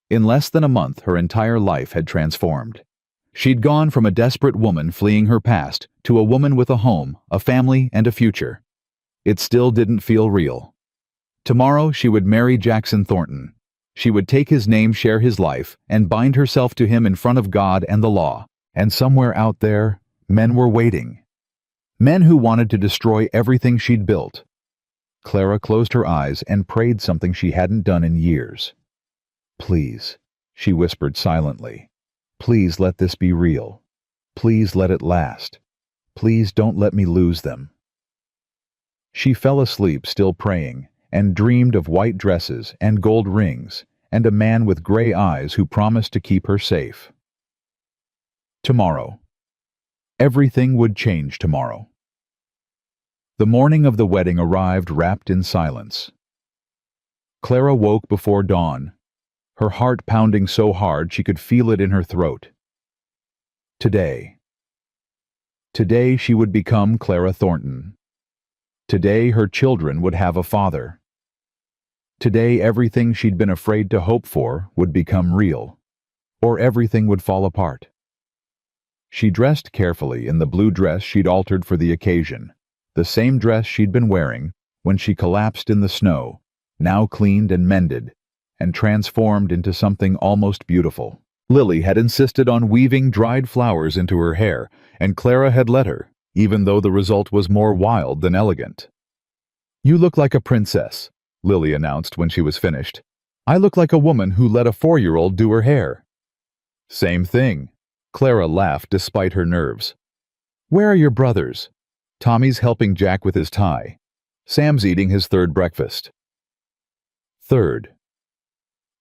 In less than a month, her entire life had transformed. She'd gone from a desperate woman fleeing her past to a woman with a home, a family, and a future. It still didn't feel real. Tomorrow she would marry Jackson Thornton. She would take his name, share his life, and bind herself to him in front of God and the law. And somewhere out there, men were waiting. Men who wanted to destroy everything she'd built. Clara closed her eyes and prayed something she hadn't done in years. Please, she whispered silently. Please let this be real. Please let it last. Please don't let me lose them. She fell asleep still praying, and dreamed of white dresses and gold rings, and a man with gray eyes who promised to keep her safe. Tomorrow. Everything would change tomorrow. The morning of the wedding arrived wrapped in silence. Clara woke before dawn, her heart pounding so hard she could feel it in her throat. Today. Today she would become Clara Thornton. Today her children would have a father. Today everything she'd been afraid to hope for would become real, or everything would fall apart. She dressed carefully in the blue dress she'd altered for the occasion, the same dress she'd been wearing when she collapsed in the snow, now cleaned and mended, and transformed into something almost beautiful. Lily had insisted on weaving dried flowers into her hair, and Clara had let her, even though the result was more wild than elegant. You look like a princess, Lily announced when she was finished. I look like a woman who let a 4-year-old do her hair. Same thing. Clara laughed despite her nerves. Where are your brothers? Tommy's helping Jack with his tie. Sam's eating his third breakfast. Third.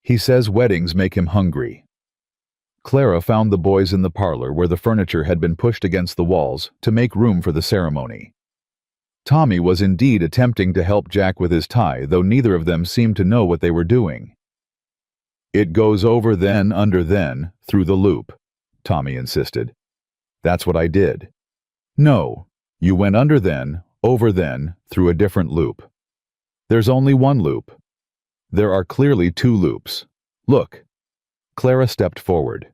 He says weddings make him hungry. Clara found the boys in the parlor where the furniture had been pushed against the walls to make room for the ceremony. Tommy was indeed attempting to help Jack with his tie, though neither of them seemed to know what they were doing. It goes over then, under then, through the loop, Tommy insisted. That's what I did. No, you went under then, over then, through a different loop. There's only one loop. There are clearly 2 loops. Look. Clara stepped forward.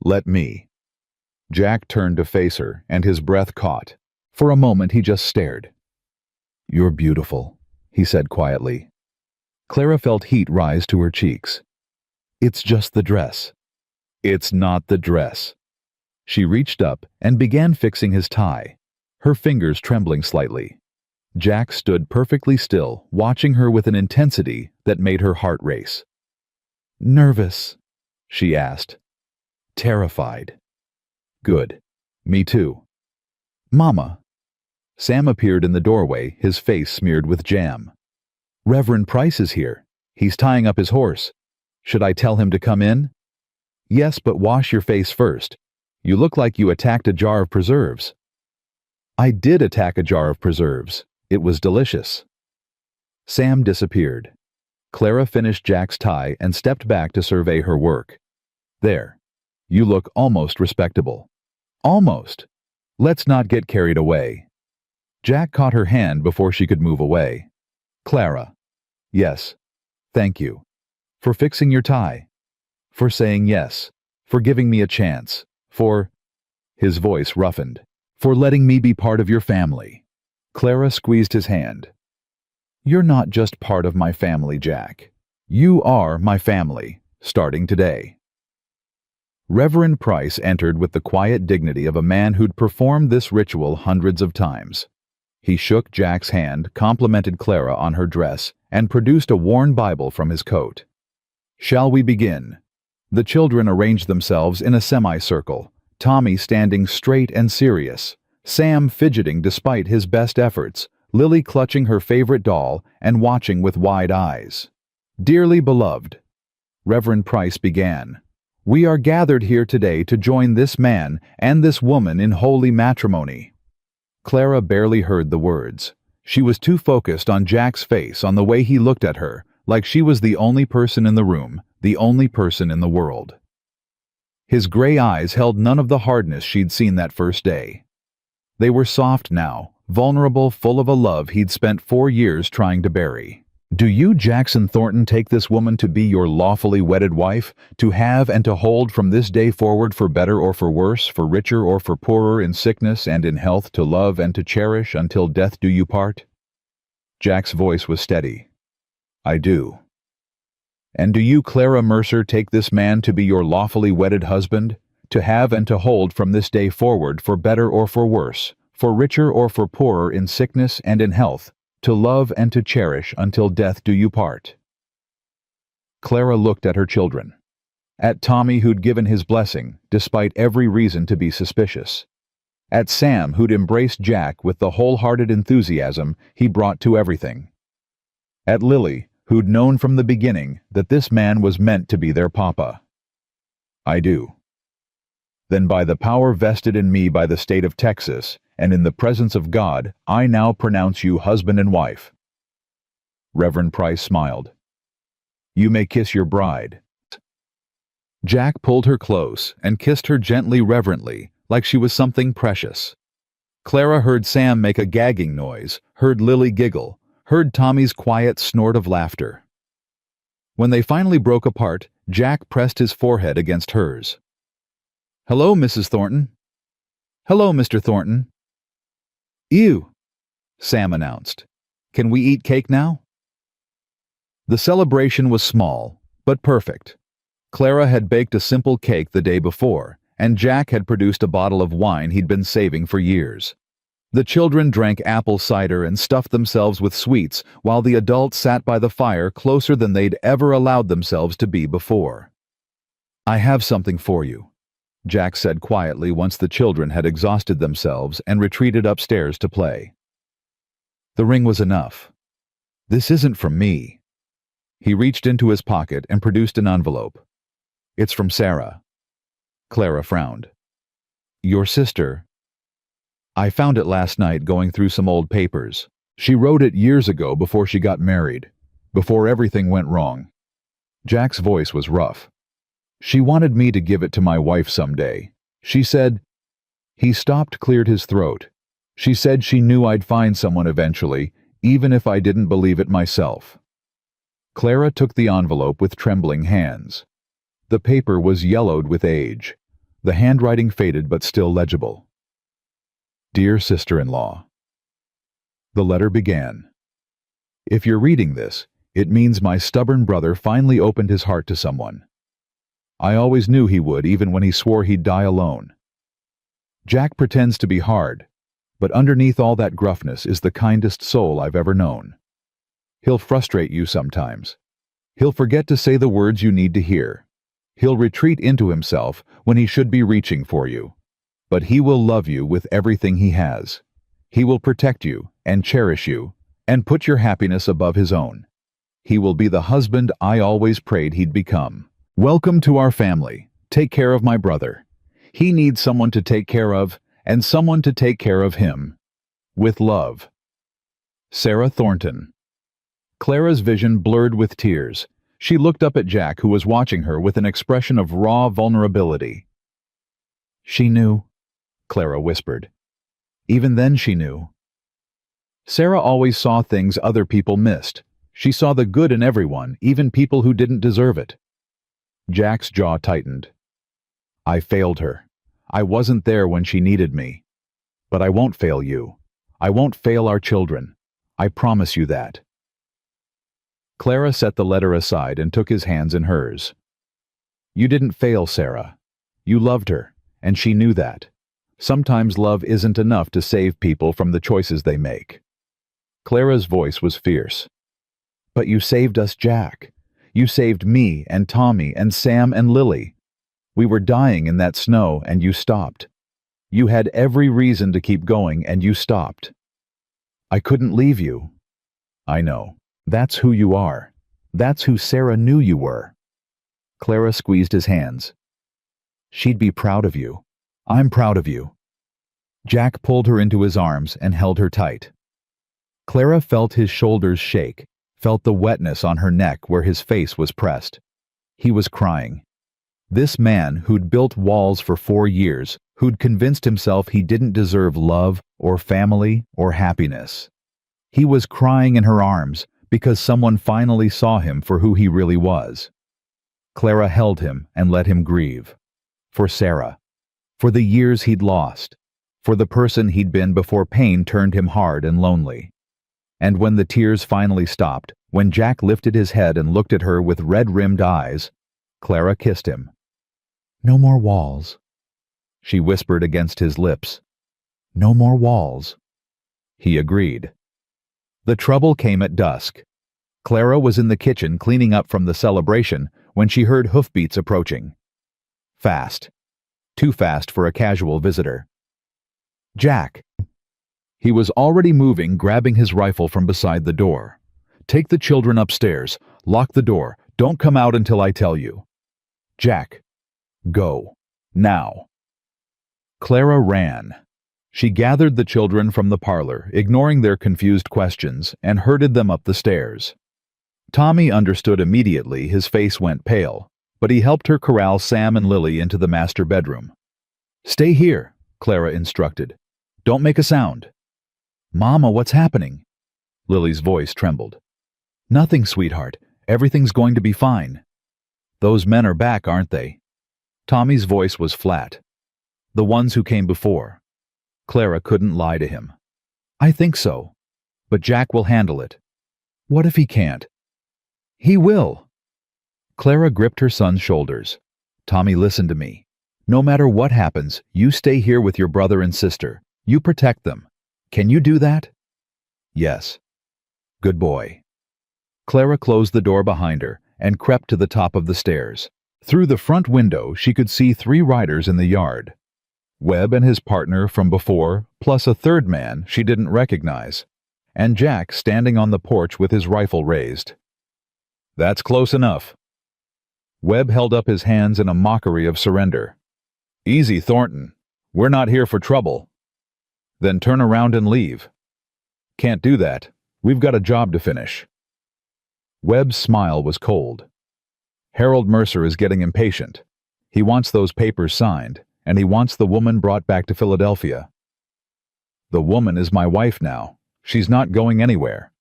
Let me. Jack turned to face her, and his breath caught. For a moment he just stared. You're beautiful, he said quietly. Clara felt heat rise to her cheeks. It's just the dress. It's not the dress. She reached up and began fixing his tie, her fingers trembling slightly. Jack stood perfectly still, watching her with an intensity that made her heart race. "Nervous?" she asked. "Terrified." "Good. Me too." "Mama." Sam appeared in the doorway, his face smeared with jam. "Reverend Price is here. He's tying up his horse. Should I tell him to come in?" "Yes, but wash your face first. You look like you attacked a jar of preserves." "I did attack a jar of preserves. It was delicious." Sam disappeared. Clara finished Jack's tie and stepped back to survey her work. "There. You look almost respectable." "Almost. Let's not get carried away." Jack caught her hand before she could move away. "Clara." "Yes. Thank you. For fixing your tie. For saying yes. For giving me a chance. For—" His voice roughened. "For letting me be part of your family." Clara squeezed his hand. "You're not just part of my family, Jack. You are my family, starting today." Reverend Price entered with the quiet dignity of a man who'd performed this ritual hundreds of times. He shook Jack's hand, complimented Clara on her dress, and produced a worn Bible from his coat. "Shall we begin?" The children arranged themselves in a semicircle, Tommy standing straight and serious, Sam fidgeting despite his best efforts, Lily clutching her favorite doll and watching with wide eyes. "Dearly beloved," Reverend Price began, "we are gathered here today to join this man and this woman in holy matrimony." Clara barely heard the words. She was too focused on Jack's face, on the way he looked at her, like she was the only person in the room, the only person in the world. His gray eyes held none of the hardness she'd seen that first day. They were soft now, vulnerable, full of a love he'd spent 4 years trying to bury. "Do you, Jackson Thornton, take this woman to be your lawfully wedded wife, to have and to hold from this day forward for better or for worse, for richer or for poorer, in sickness and in health, to love and to cherish until death do you part?" Jack's voice was steady. "I do." "And do you, Clara Mercer, take this man to be your lawfully wedded husband, to have and to hold from this day forward for better or for worse, for richer or for poorer, in sickness and in health, to love and to cherish until death do you part?" Clara looked at her children. At Tommy, who'd given his blessing, despite every reason to be suspicious. At Sam, who'd embraced Jack with the wholehearted enthusiasm he brought to everything. At Lily, who'd known from the beginning that this man was meant to be their papa. "I do." "Then by the power vested in me by the state of Texas, and in the presence of God, I now pronounce you husband and wife." Reverend Price smiled. "You may kiss your bride." Jack pulled her close and kissed her gently, reverently, like she was something precious. Clara heard Sam make a gagging noise, heard Lily giggle, heard Tommy's quiet snort of laughter. When they finally broke apart, Jack pressed his forehead against hers. "Hello, Mrs. Thornton." "Hello, Mr. Thornton." "Ew," Sam announced. "Can we eat cake now?" The celebration was small, but perfect. Clara had baked a simple cake the day before, and Jack had produced a bottle of wine he'd been saving for years. The children drank apple cider and stuffed themselves with sweets, while the adults sat by the fire closer than they'd ever allowed themselves to be before. "I have something for you," Jack said quietly once the children had exhausted themselves and retreated upstairs to play. The ring was enough. "This isn't from me." He reached into his pocket and produced an envelope. "It's from Sarah." Clara frowned. "Your sister?" "I found it last night going through some old papers. She wrote it years ago before she got married, before everything went wrong." Jack's voice was rough. "She wanted me to give it to my wife someday. She said—" He stopped, cleared his throat. "She said she knew I'd find someone eventually, even if I didn't believe it myself." Clara took the envelope with trembling hands. The paper was yellowed with age. The handwriting faded but still legible. "Dear sister-in-law." The letter began. "If you're reading this, it means my stubborn brother finally opened his heart to someone. I always knew he would, even when he swore he'd die alone. Jack pretends to be hard, but underneath all that gruffness is the kindest soul I've ever known. He'll frustrate you sometimes. He'll forget to say the words you need to hear. He'll retreat into himself when he should be reaching for you. But he will love you with everything he has. He will protect you and cherish you and put your happiness above his own. He will be the husband I always prayed he'd become. Welcome to our family. Take care of my brother. He needs someone to take care of and someone to take care of him. With love. Sarah Thornton. Clara's vision blurred with tears. She looked up at Jack, who was watching her with an expression of raw vulnerability. She knew, Clara whispered. Even then she knew. Sarah always saw things other people missed. She saw the good in everyone, even people who didn't deserve it. Jack's jaw tightened. I failed her. I wasn't there when she needed me. But I won't fail you. I won't fail our children. I promise you that. Clara set the letter aside and took his hands in hers. You didn't fail, Sarah. You loved her, and she knew that. Sometimes love isn't enough to save people from the choices they make. Clara's voice was fierce. But you saved us, Jack. You saved me and Tommy and Sam and Lily. We were dying in that snow and you stopped. You had every reason to keep going and you stopped. I couldn't leave you. I know. That's who you are. That's who Sarah knew you were. Clara squeezed his hands. She'd be proud of you. I'm proud of you. Jack pulled her into his arms and held her tight. Clara felt his shoulders shake, felt the wetness on her neck where his face was pressed. He was crying. This man who'd built walls for 4 years, who'd convinced himself he didn't deserve love or family or happiness. He was crying in her arms because someone finally saw him for who he really was. Clara held him and let him grieve. For Sarah. For the years he'd lost. For the person he'd been before pain turned him hard and lonely. And when the tears finally stopped, when Jack lifted his head and looked at her with red-rimmed eyes, Clara kissed him. No more walls. She whispered against his lips. No more walls. He agreed. The trouble came at dusk. Clara was in the kitchen cleaning up from the celebration when she heard hoofbeats approaching. Fast. Too fast for a casual visitor. Jack. He was already moving, grabbing his rifle from beside the door. Take the children upstairs. Lock the door. Don't come out until I tell you. Jack. Go. Now. Clara ran. She gathered the children from the parlor, ignoring their confused questions, and herded them up the stairs. Tommy understood immediately. His face went pale, but he helped her corral Sam and Lily into the master bedroom. Stay here, Clara instructed. Don't make a sound. Mama, what's happening? Lily's voice trembled. Nothing, sweetheart. Everything's going to be fine. Those men are back, aren't they? Tommy's voice was flat. The ones who came before. Clara couldn't lie to him. I think so. But Jack will handle it. What if he can't? He will. Clara gripped her son's shoulders. Tommy, listen to me. No matter what happens, you stay here with your brother and sister. You protect them. Can you do that? Yes. Good boy. Clara closed the door behind her and crept to the top of the stairs. Through the front window, she could see 3 riders in the yard. Webb and his partner from before, plus a third man she didn't recognize, and Jack standing on the porch with his rifle raised. That's close enough. Webb held up his hands in a mockery of surrender. Easy, Thornton. We're not here for trouble. Then turn around and leave. Can't do that. We've got a job to finish. Webb's smile was cold. Harold Mercer is getting impatient. He wants those papers signed, and he wants the woman brought back to Philadelphia. The woman is my wife now. She's not going anywhere.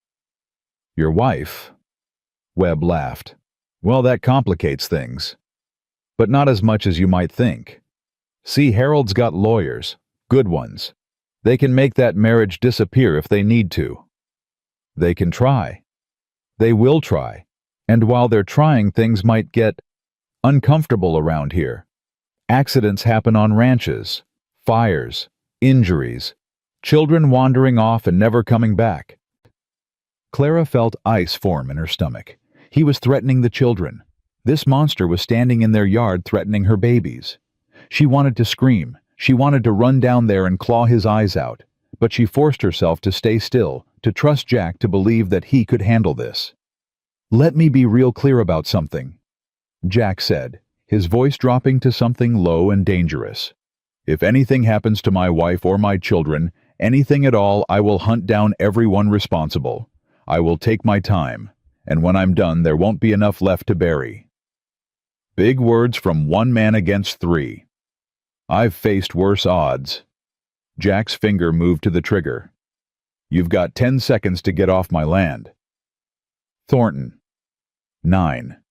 Your wife? Webb laughed. Well, that complicates things. But not as much as you might think. See, Harold's got lawyers. Good ones. They can make that marriage disappear if they need to. They can try. They will try. And while they're trying, things might get uncomfortable around here. Accidents happen on ranches. Fires, injuries, children wandering off and never coming back. Clara felt ice form in her stomach. He was threatening the children. This monster was standing in their yard threatening her babies. She wanted to scream. She wanted to run down there and claw his eyes out. But she forced herself to stay still, to trust Jack, to believe that he could handle this. "Let me be real clear about something," Jack said, his voice dropping to something low and dangerous. "If anything happens to my wife or my children, anything at all, I will hunt down everyone responsible. I will take my time, and when I'm done, there won't be enough left to bury." Big words from one man against three. I've faced worse odds. Jack's finger moved to the trigger. "You've got 10 seconds to get off my land." Thornton. 9.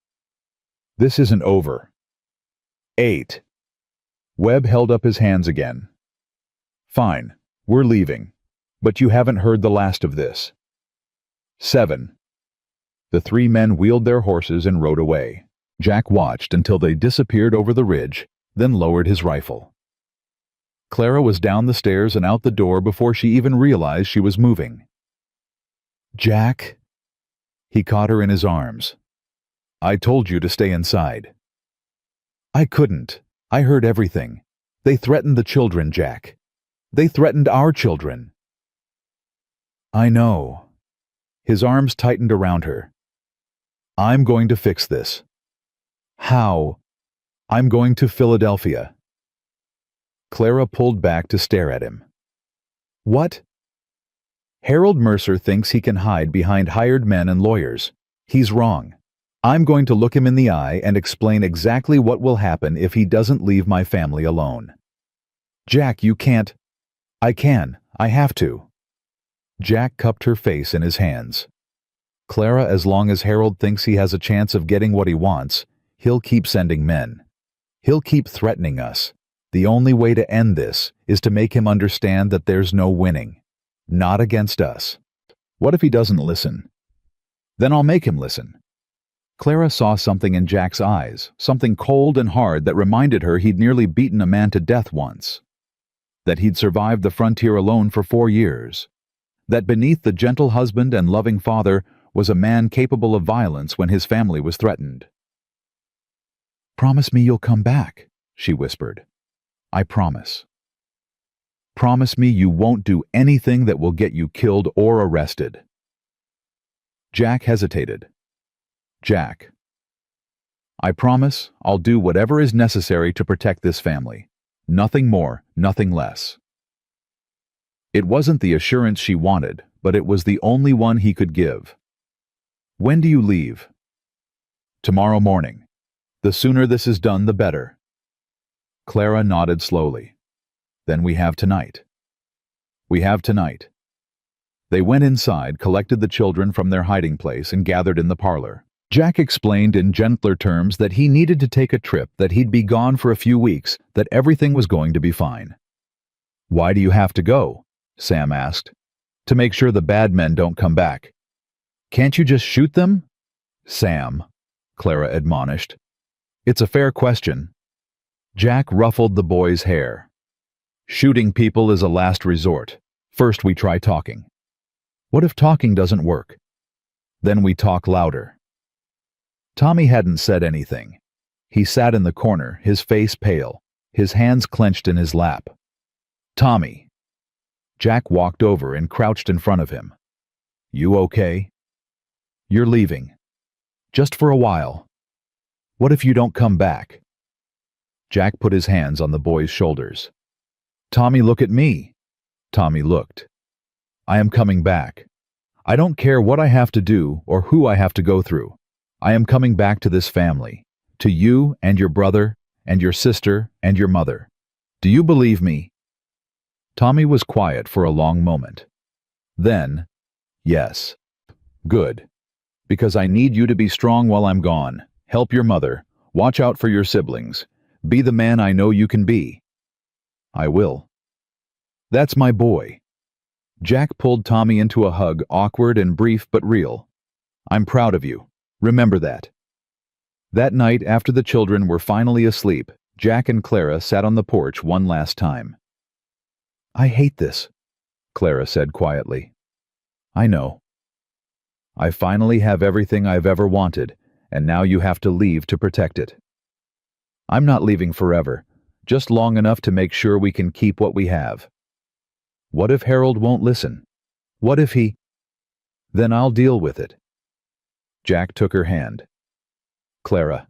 "This isn't over." 8. Webb held up his hands again. "Fine, we're leaving, but you haven't heard the last of this." 7. The three men wheeled their horses and rode away. Jack watched until they disappeared over the ridge, then lowered his rifle. Clara was down the stairs and out the door before she even realized she was moving. "Jack?" He caught her in his arms. "I told you to stay inside." "I couldn't. I heard everything. They threatened the children, Jack. They threatened our children." "I know." His arms tightened around her. "I'm going to fix this." "How?" "I'm going to Philadelphia." Clara pulled back to stare at him. "What?" "Harold Mercer thinks he can hide behind hired men and lawyers. He's wrong. I'm going to look him in the eye and explain exactly what will happen if he doesn't leave my family alone." "Jack, you can't." "I can. I have to." Jack cupped her face in his hands. "Clara, as long as Harold thinks he has a chance of getting what he wants, he'll keep sending men. He'll keep threatening us. The only way to end this is to make him understand that there's no winning. Not against us." "What if he doesn't listen?" "Then I'll make him listen." Clara saw something in Jack's eyes, something cold and hard that reminded her he'd nearly beaten a man to death once. That he'd survived the frontier alone for 4 years. That beneath the gentle husband and loving father was a man capable of violence when his family was threatened. "Promise me you'll come back," she whispered. "I promise. Promise me you won't do anything that will get you killed or arrested." Jack hesitated. "Jack, I promise I'll do whatever is necessary to protect this family. Nothing more, nothing less." It wasn't the assurance she wanted, but it was the only one he could give. "When do you leave?" "Tomorrow morning. The sooner this is done, the better." Clara nodded slowly. "Then we have tonight." "We have tonight." They went inside, collected the children from their hiding place, and gathered in the parlor. Jack explained in gentler terms that he needed to take a trip, that he'd be gone for a few weeks, that everything was going to be fine. "Why do you have to go?" Sam asked. "To make sure the bad men don't come back." "Can't you just shoot them?" "Sam," Clara admonished. "It's a fair question." Jack ruffled the boy's hair. "Shooting people is a last resort. First we try talking." "What if talking doesn't work?" "Then we talk louder." Tommy hadn't said anything. He sat in the corner, his face pale, his hands clenched in his lap. "Tommy." Jack walked over and crouched in front of him. "You okay?" "You're leaving. Just for a while. What if you don't come back?" Jack put his hands on the boy's shoulders. "Tommy, look at me." Tommy looked. "I am coming back. I don't care what I have to do or who I have to go through. I am coming back to this family, to you and your brother and your sister and your mother. Do you believe me?" Tommy was quiet for a long moment. Then, "Yes." "Good. Because I need you to be strong while I'm gone. Help your mother. Watch out for your siblings. Be the man I know you can be." "I will." "That's my boy." Jack pulled Tommy into a hug, awkward and brief but real. "I'm proud of you. Remember that." That night, after the children were finally asleep, Jack and Clara sat on the porch one last time. I hate this, Clara said quietly. I know. I finally have everything I've ever wanted, and now you have to leave to protect it. I'm not leaving forever, just long enough to make sure we can keep what we have. What if Harold won't listen? What if he... Then I'll deal with it. Jack took her hand. Clara,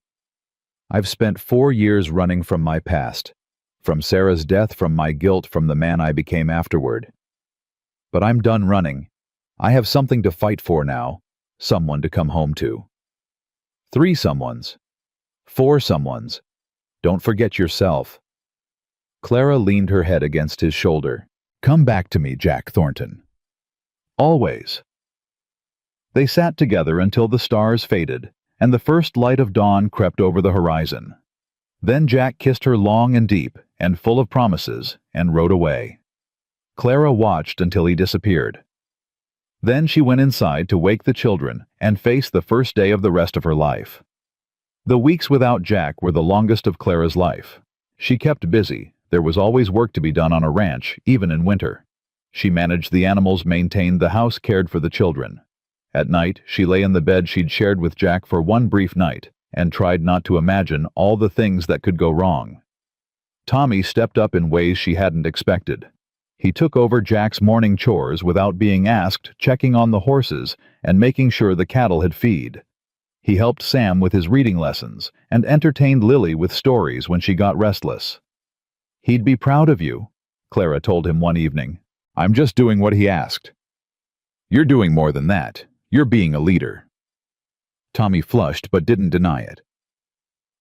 I've spent 4 years running from my past, from Sarah's death, from my guilt, from the man I became afterward. But I'm done running. I have something to fight for now, someone to come home to. 3 someones. 4 someones. Don't forget yourself. Clara leaned her head against his shoulder. Come back to me, Jack Thornton. Always. They sat together until the stars faded, and the first light of dawn crept over the horizon. Then Jack kissed her long and deep, and full of promises, and rode away. Clara watched until he disappeared. Then she went inside to wake the children and face the first day of the rest of her life. The weeks without Jack were the longest of Clara's life. She kept busy. There was always work to be done on a ranch, even in winter. She managed the animals, maintained the house, cared for the children. At night, she lay in the bed she'd shared with Jack for one brief night and tried not to imagine all the things that could go wrong. Tommy stepped up in ways she hadn't expected. He took over Jack's morning chores without being asked, checking on the horses and making sure the cattle had feed. He helped Sam with his reading lessons and entertained Lily with stories when she got restless. He'd be proud of you, Clara told him one evening. I'm just doing what he asked. You're doing more than that. You're being a leader. Tommy flushed but didn't deny it.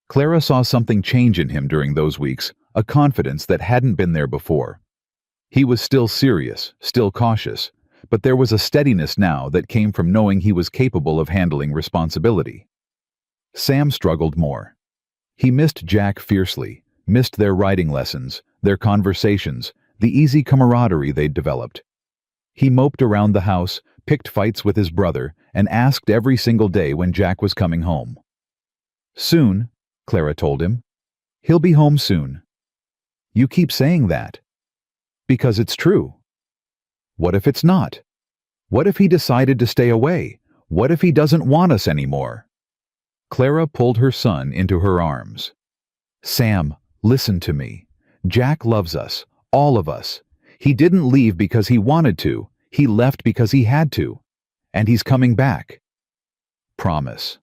Clara saw something change in him during those weeks, a confidence that hadn't been there before. He was still serious, still cautious, but there was a steadiness now that came from knowing he was capable of handling responsibility. Sam struggled more. He missed Jack fiercely, missed their riding lessons, their conversations, the easy camaraderie they'd developed. He moped around the house, picked fights with his brother, and asked every single day when Jack was coming home. Soon, Clara told him. He'll be home soon. You keep saying that. Because it's true. What if it's not? What if he decided to stay away? What if he doesn't want us anymore? Clara pulled her son into her arms. Sam, listen to me. Jack loves us, all of us. He didn't leave because he wanted to. He left because he had to. And he's coming back. Promise.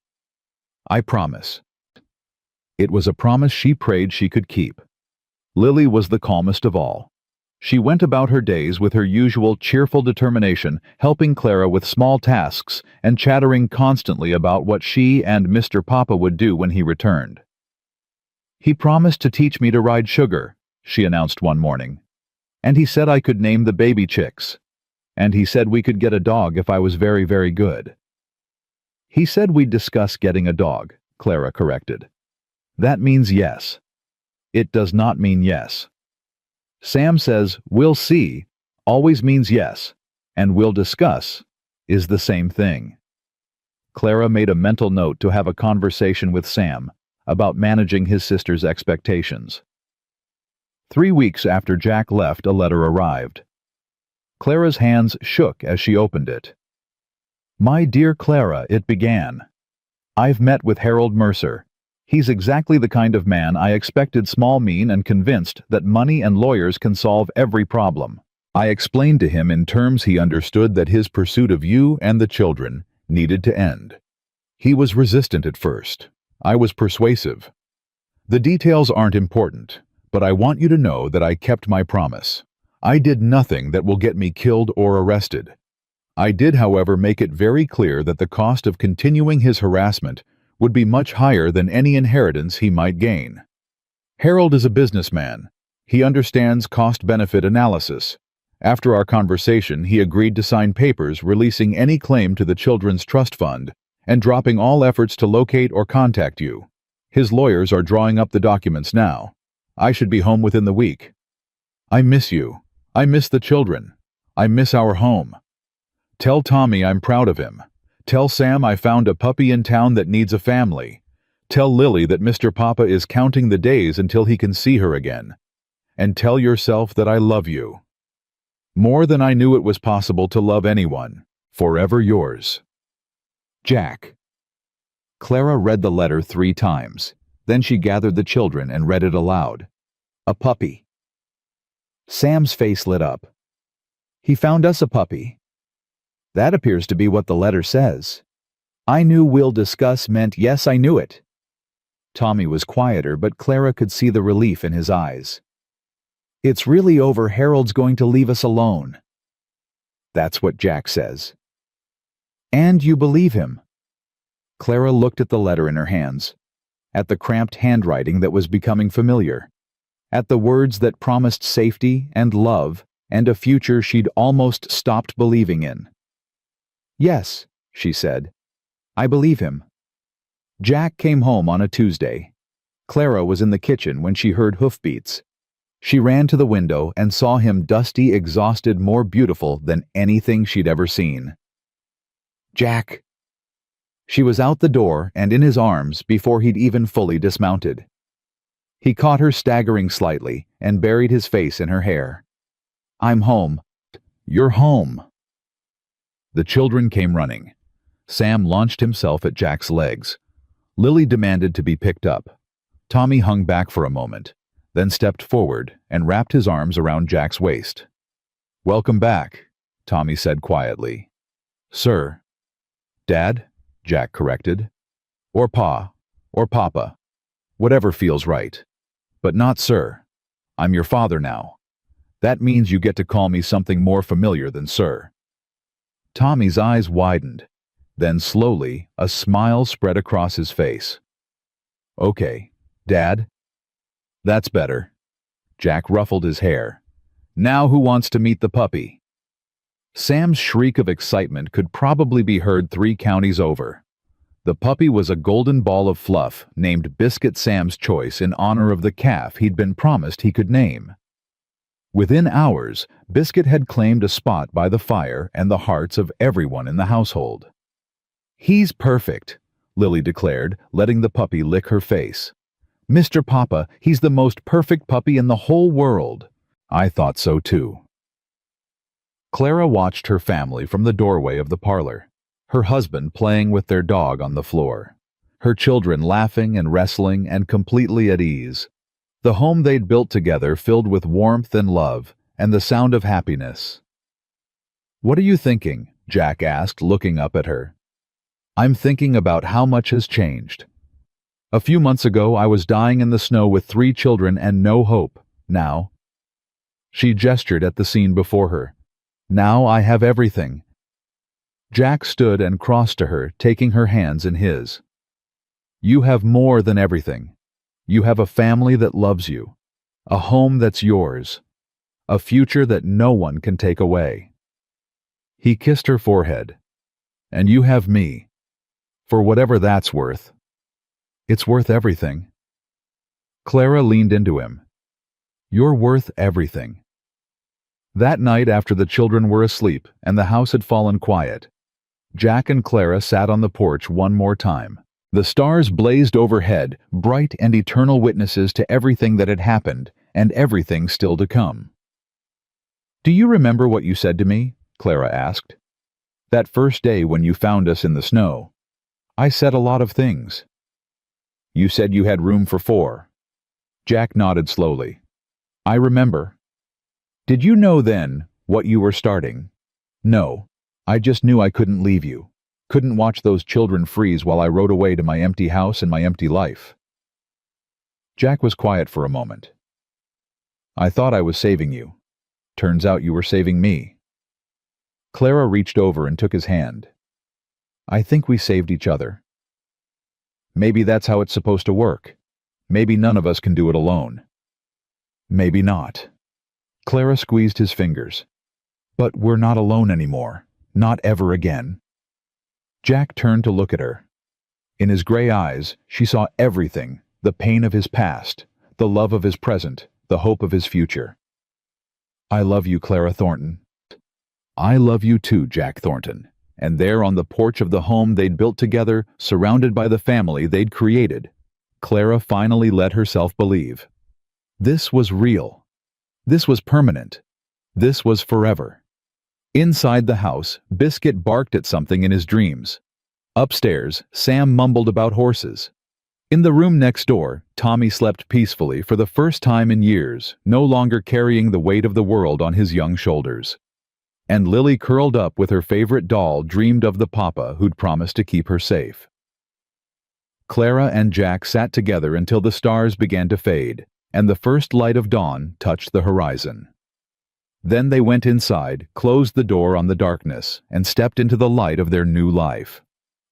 I promise. It was a promise she prayed she could keep. Lily was the calmest of all. She went about her days with her usual cheerful determination, helping Clara with small tasks and chattering constantly about what she and Mr. Papa would do when he returned. He promised to teach me to ride Sugar, she announced one morning. And he said I could name the baby chicks. And he said we could get a dog if I was very, very good. He said we'd discuss getting a dog, Clara corrected. That means yes. It does not mean yes. Sam says we'll see always means yes, and we'll discuss is the same thing. Clara made a mental note to have a conversation with Sam about managing his sister's expectations. 3 weeks after Jack left, a letter arrived. Clara's hands shook as she opened it. My dear Clara, it began. I've met with Harold Mercer. He's exactly the kind of man I expected, small, mean, and convinced that money and lawyers can solve every problem. I explained to him in terms he understood that his pursuit of you and the children needed to end. He was resistant at first. I was persuasive. The details aren't important, but I want you to know that I kept my promise. I did nothing that will get me killed or arrested. I did, however, make it very clear that the cost of continuing his harassment would be much higher than any inheritance he might gain. Harold is a businessman. He understands cost-benefit analysis. After our conversation, he agreed to sign papers releasing any claim to the Children's Trust Fund and dropping all efforts to locate or contact you. His lawyers are drawing up the documents now. I should be home within the week. I miss you. I miss the children. I miss our home. Tell Tommy I'm proud of him. Tell Sam I found a puppy in town that needs a family. Tell Lily that Mr. Papa is counting the days until he can see her again. And tell yourself that I love you. More than I knew it was possible to love anyone. Forever yours. Jack. Clara read the letter 3 times. Then she gathered the children and read it aloud. A puppy. Sam's face lit up. He found us a puppy. That appears to be what the letter says. I knew we'll discuss meant yes, I knew it. Tommy was quieter, but Clara could see the relief in his eyes. It's really over. Harold's going to leave us alone. That's what Jack says. And you believe him? Clara looked at the letter in her hands, at the cramped handwriting that was becoming familiar, at the words that promised safety and love and a future she'd almost stopped believing in. Yes, she said. I believe him. Jack came home on a Tuesday. Clara was in the kitchen when she heard hoofbeats. She ran to the window and saw him dusty, exhausted, more beautiful than anything she'd ever seen. Jack. She was out the door and in his arms before he'd even fully dismounted. He caught her staggering slightly and buried his face in her hair. I'm home. You're home. The children came running. Sam launched himself at Jack's legs. Lily demanded to be picked up. Tommy hung back for a moment, then stepped forward and wrapped his arms around Jack's waist. Welcome back, Tommy said quietly. Sir. Dad, Jack corrected. Or Pa, or Papa. Whatever feels right. But not sir. I'm your father now. That means you get to call me something more familiar than sir. Tommy's eyes widened. Then slowly, a smile spread across his face. Okay, Dad. That's better. Jack ruffled his hair. Now who wants to meet the puppy? Sam's shriek of excitement could probably be heard 3 counties over. The puppy was a golden ball of fluff named Biscuit, Sam's choice in honor of the calf he'd been promised he could name. Within hours, Biscuit had claimed a spot by the fire and the hearts of everyone in the household. He's perfect, Lily declared, letting the puppy lick her face. Mr. Papa, he's the most perfect puppy in the whole world. I thought so too. Clara watched her family from the doorway of the parlor, her husband playing with their dog on the floor, her children laughing and wrestling and completely at ease. The home they'd built together filled with warmth and love and the sound of happiness. What are you thinking? Jack asked, looking up at her. I'm thinking about how much has changed. A few months ago, I was dying in the snow with 3 children and no hope. Now, she gestured at the scene before her. Now I have everything. Jack stood and crossed to her, taking her hands in his. You have more than everything. You have a family that loves you, a home that's yours, a future that no one can take away. He kissed her forehead. And you have me. For whatever that's worth. It's worth everything. Clara leaned into him. You're worth everything. That night, after the children were asleep and the house had fallen quiet, Jack and Clara sat on the porch one more time. The stars blazed overhead, bright and eternal witnesses to everything that had happened and everything still to come. Do you remember what you said to me? Clara asked. That first day when you found us in the snow. I said a lot of things. You said you had room for 4. Jack nodded slowly. I remember. Did you know then what you were starting? No, I just knew I couldn't leave you. Couldn't watch those children freeze while I rode away to my empty house and my empty life. Jack was quiet for a moment. I thought I was saving you. Turns out you were saving me. Clara reached over and took his hand. I think we saved each other. Maybe that's how it's supposed to work. Maybe none of us can do it alone. Maybe not. Clara squeezed his fingers. But we're not alone anymore. Not ever again. Jack turned to look at her. In his gray eyes, she saw everything, the pain of his past, the love of his present, the hope of his future. I love you, Clara Thornton. I love you too, Jack Thornton. And there on the porch of the home they'd built together, surrounded by the family they'd created, Clara finally let herself believe. This was real. This was permanent. This was forever. Inside the house, Biscuit barked at something in his dreams. Upstairs, Sam mumbled about horses. In the room next door, Tommy slept peacefully for the first time in years, no longer carrying the weight of the world on his young shoulders. And Lily, curled up with her favorite doll, dreamed of the papa who'd promised to keep her safe. Clara and Jack sat together until the stars began to fade, and the first light of dawn touched the horizon. Then they went inside, closed the door on the darkness, and stepped into the light of their new life.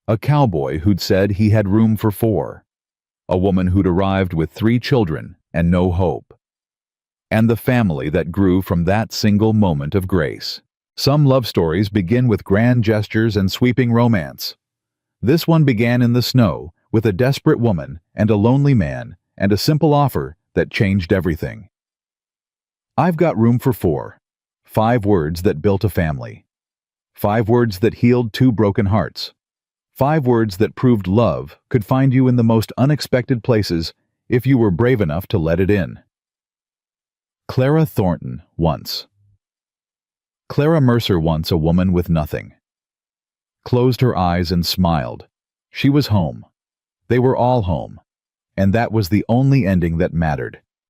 A cowboy who'd said he had room for 4. A woman who'd arrived with 3 children and no hope. And the family that grew from that single moment of grace. Some love stories begin with grand gestures and sweeping romance. This one began in the snow, with a desperate woman and a lonely man, and a simple offer that changed everything. I've got room for 4. 5 words that built a family. 5 words that healed 2 broken hearts. 5 words that proved love could find you in the most unexpected places if you were brave enough to let it in. Clara Thornton, once. Clara Mercer, once a woman with nothing. Closed her eyes and smiled. She was home. They were all home. And that was the only ending that mattered.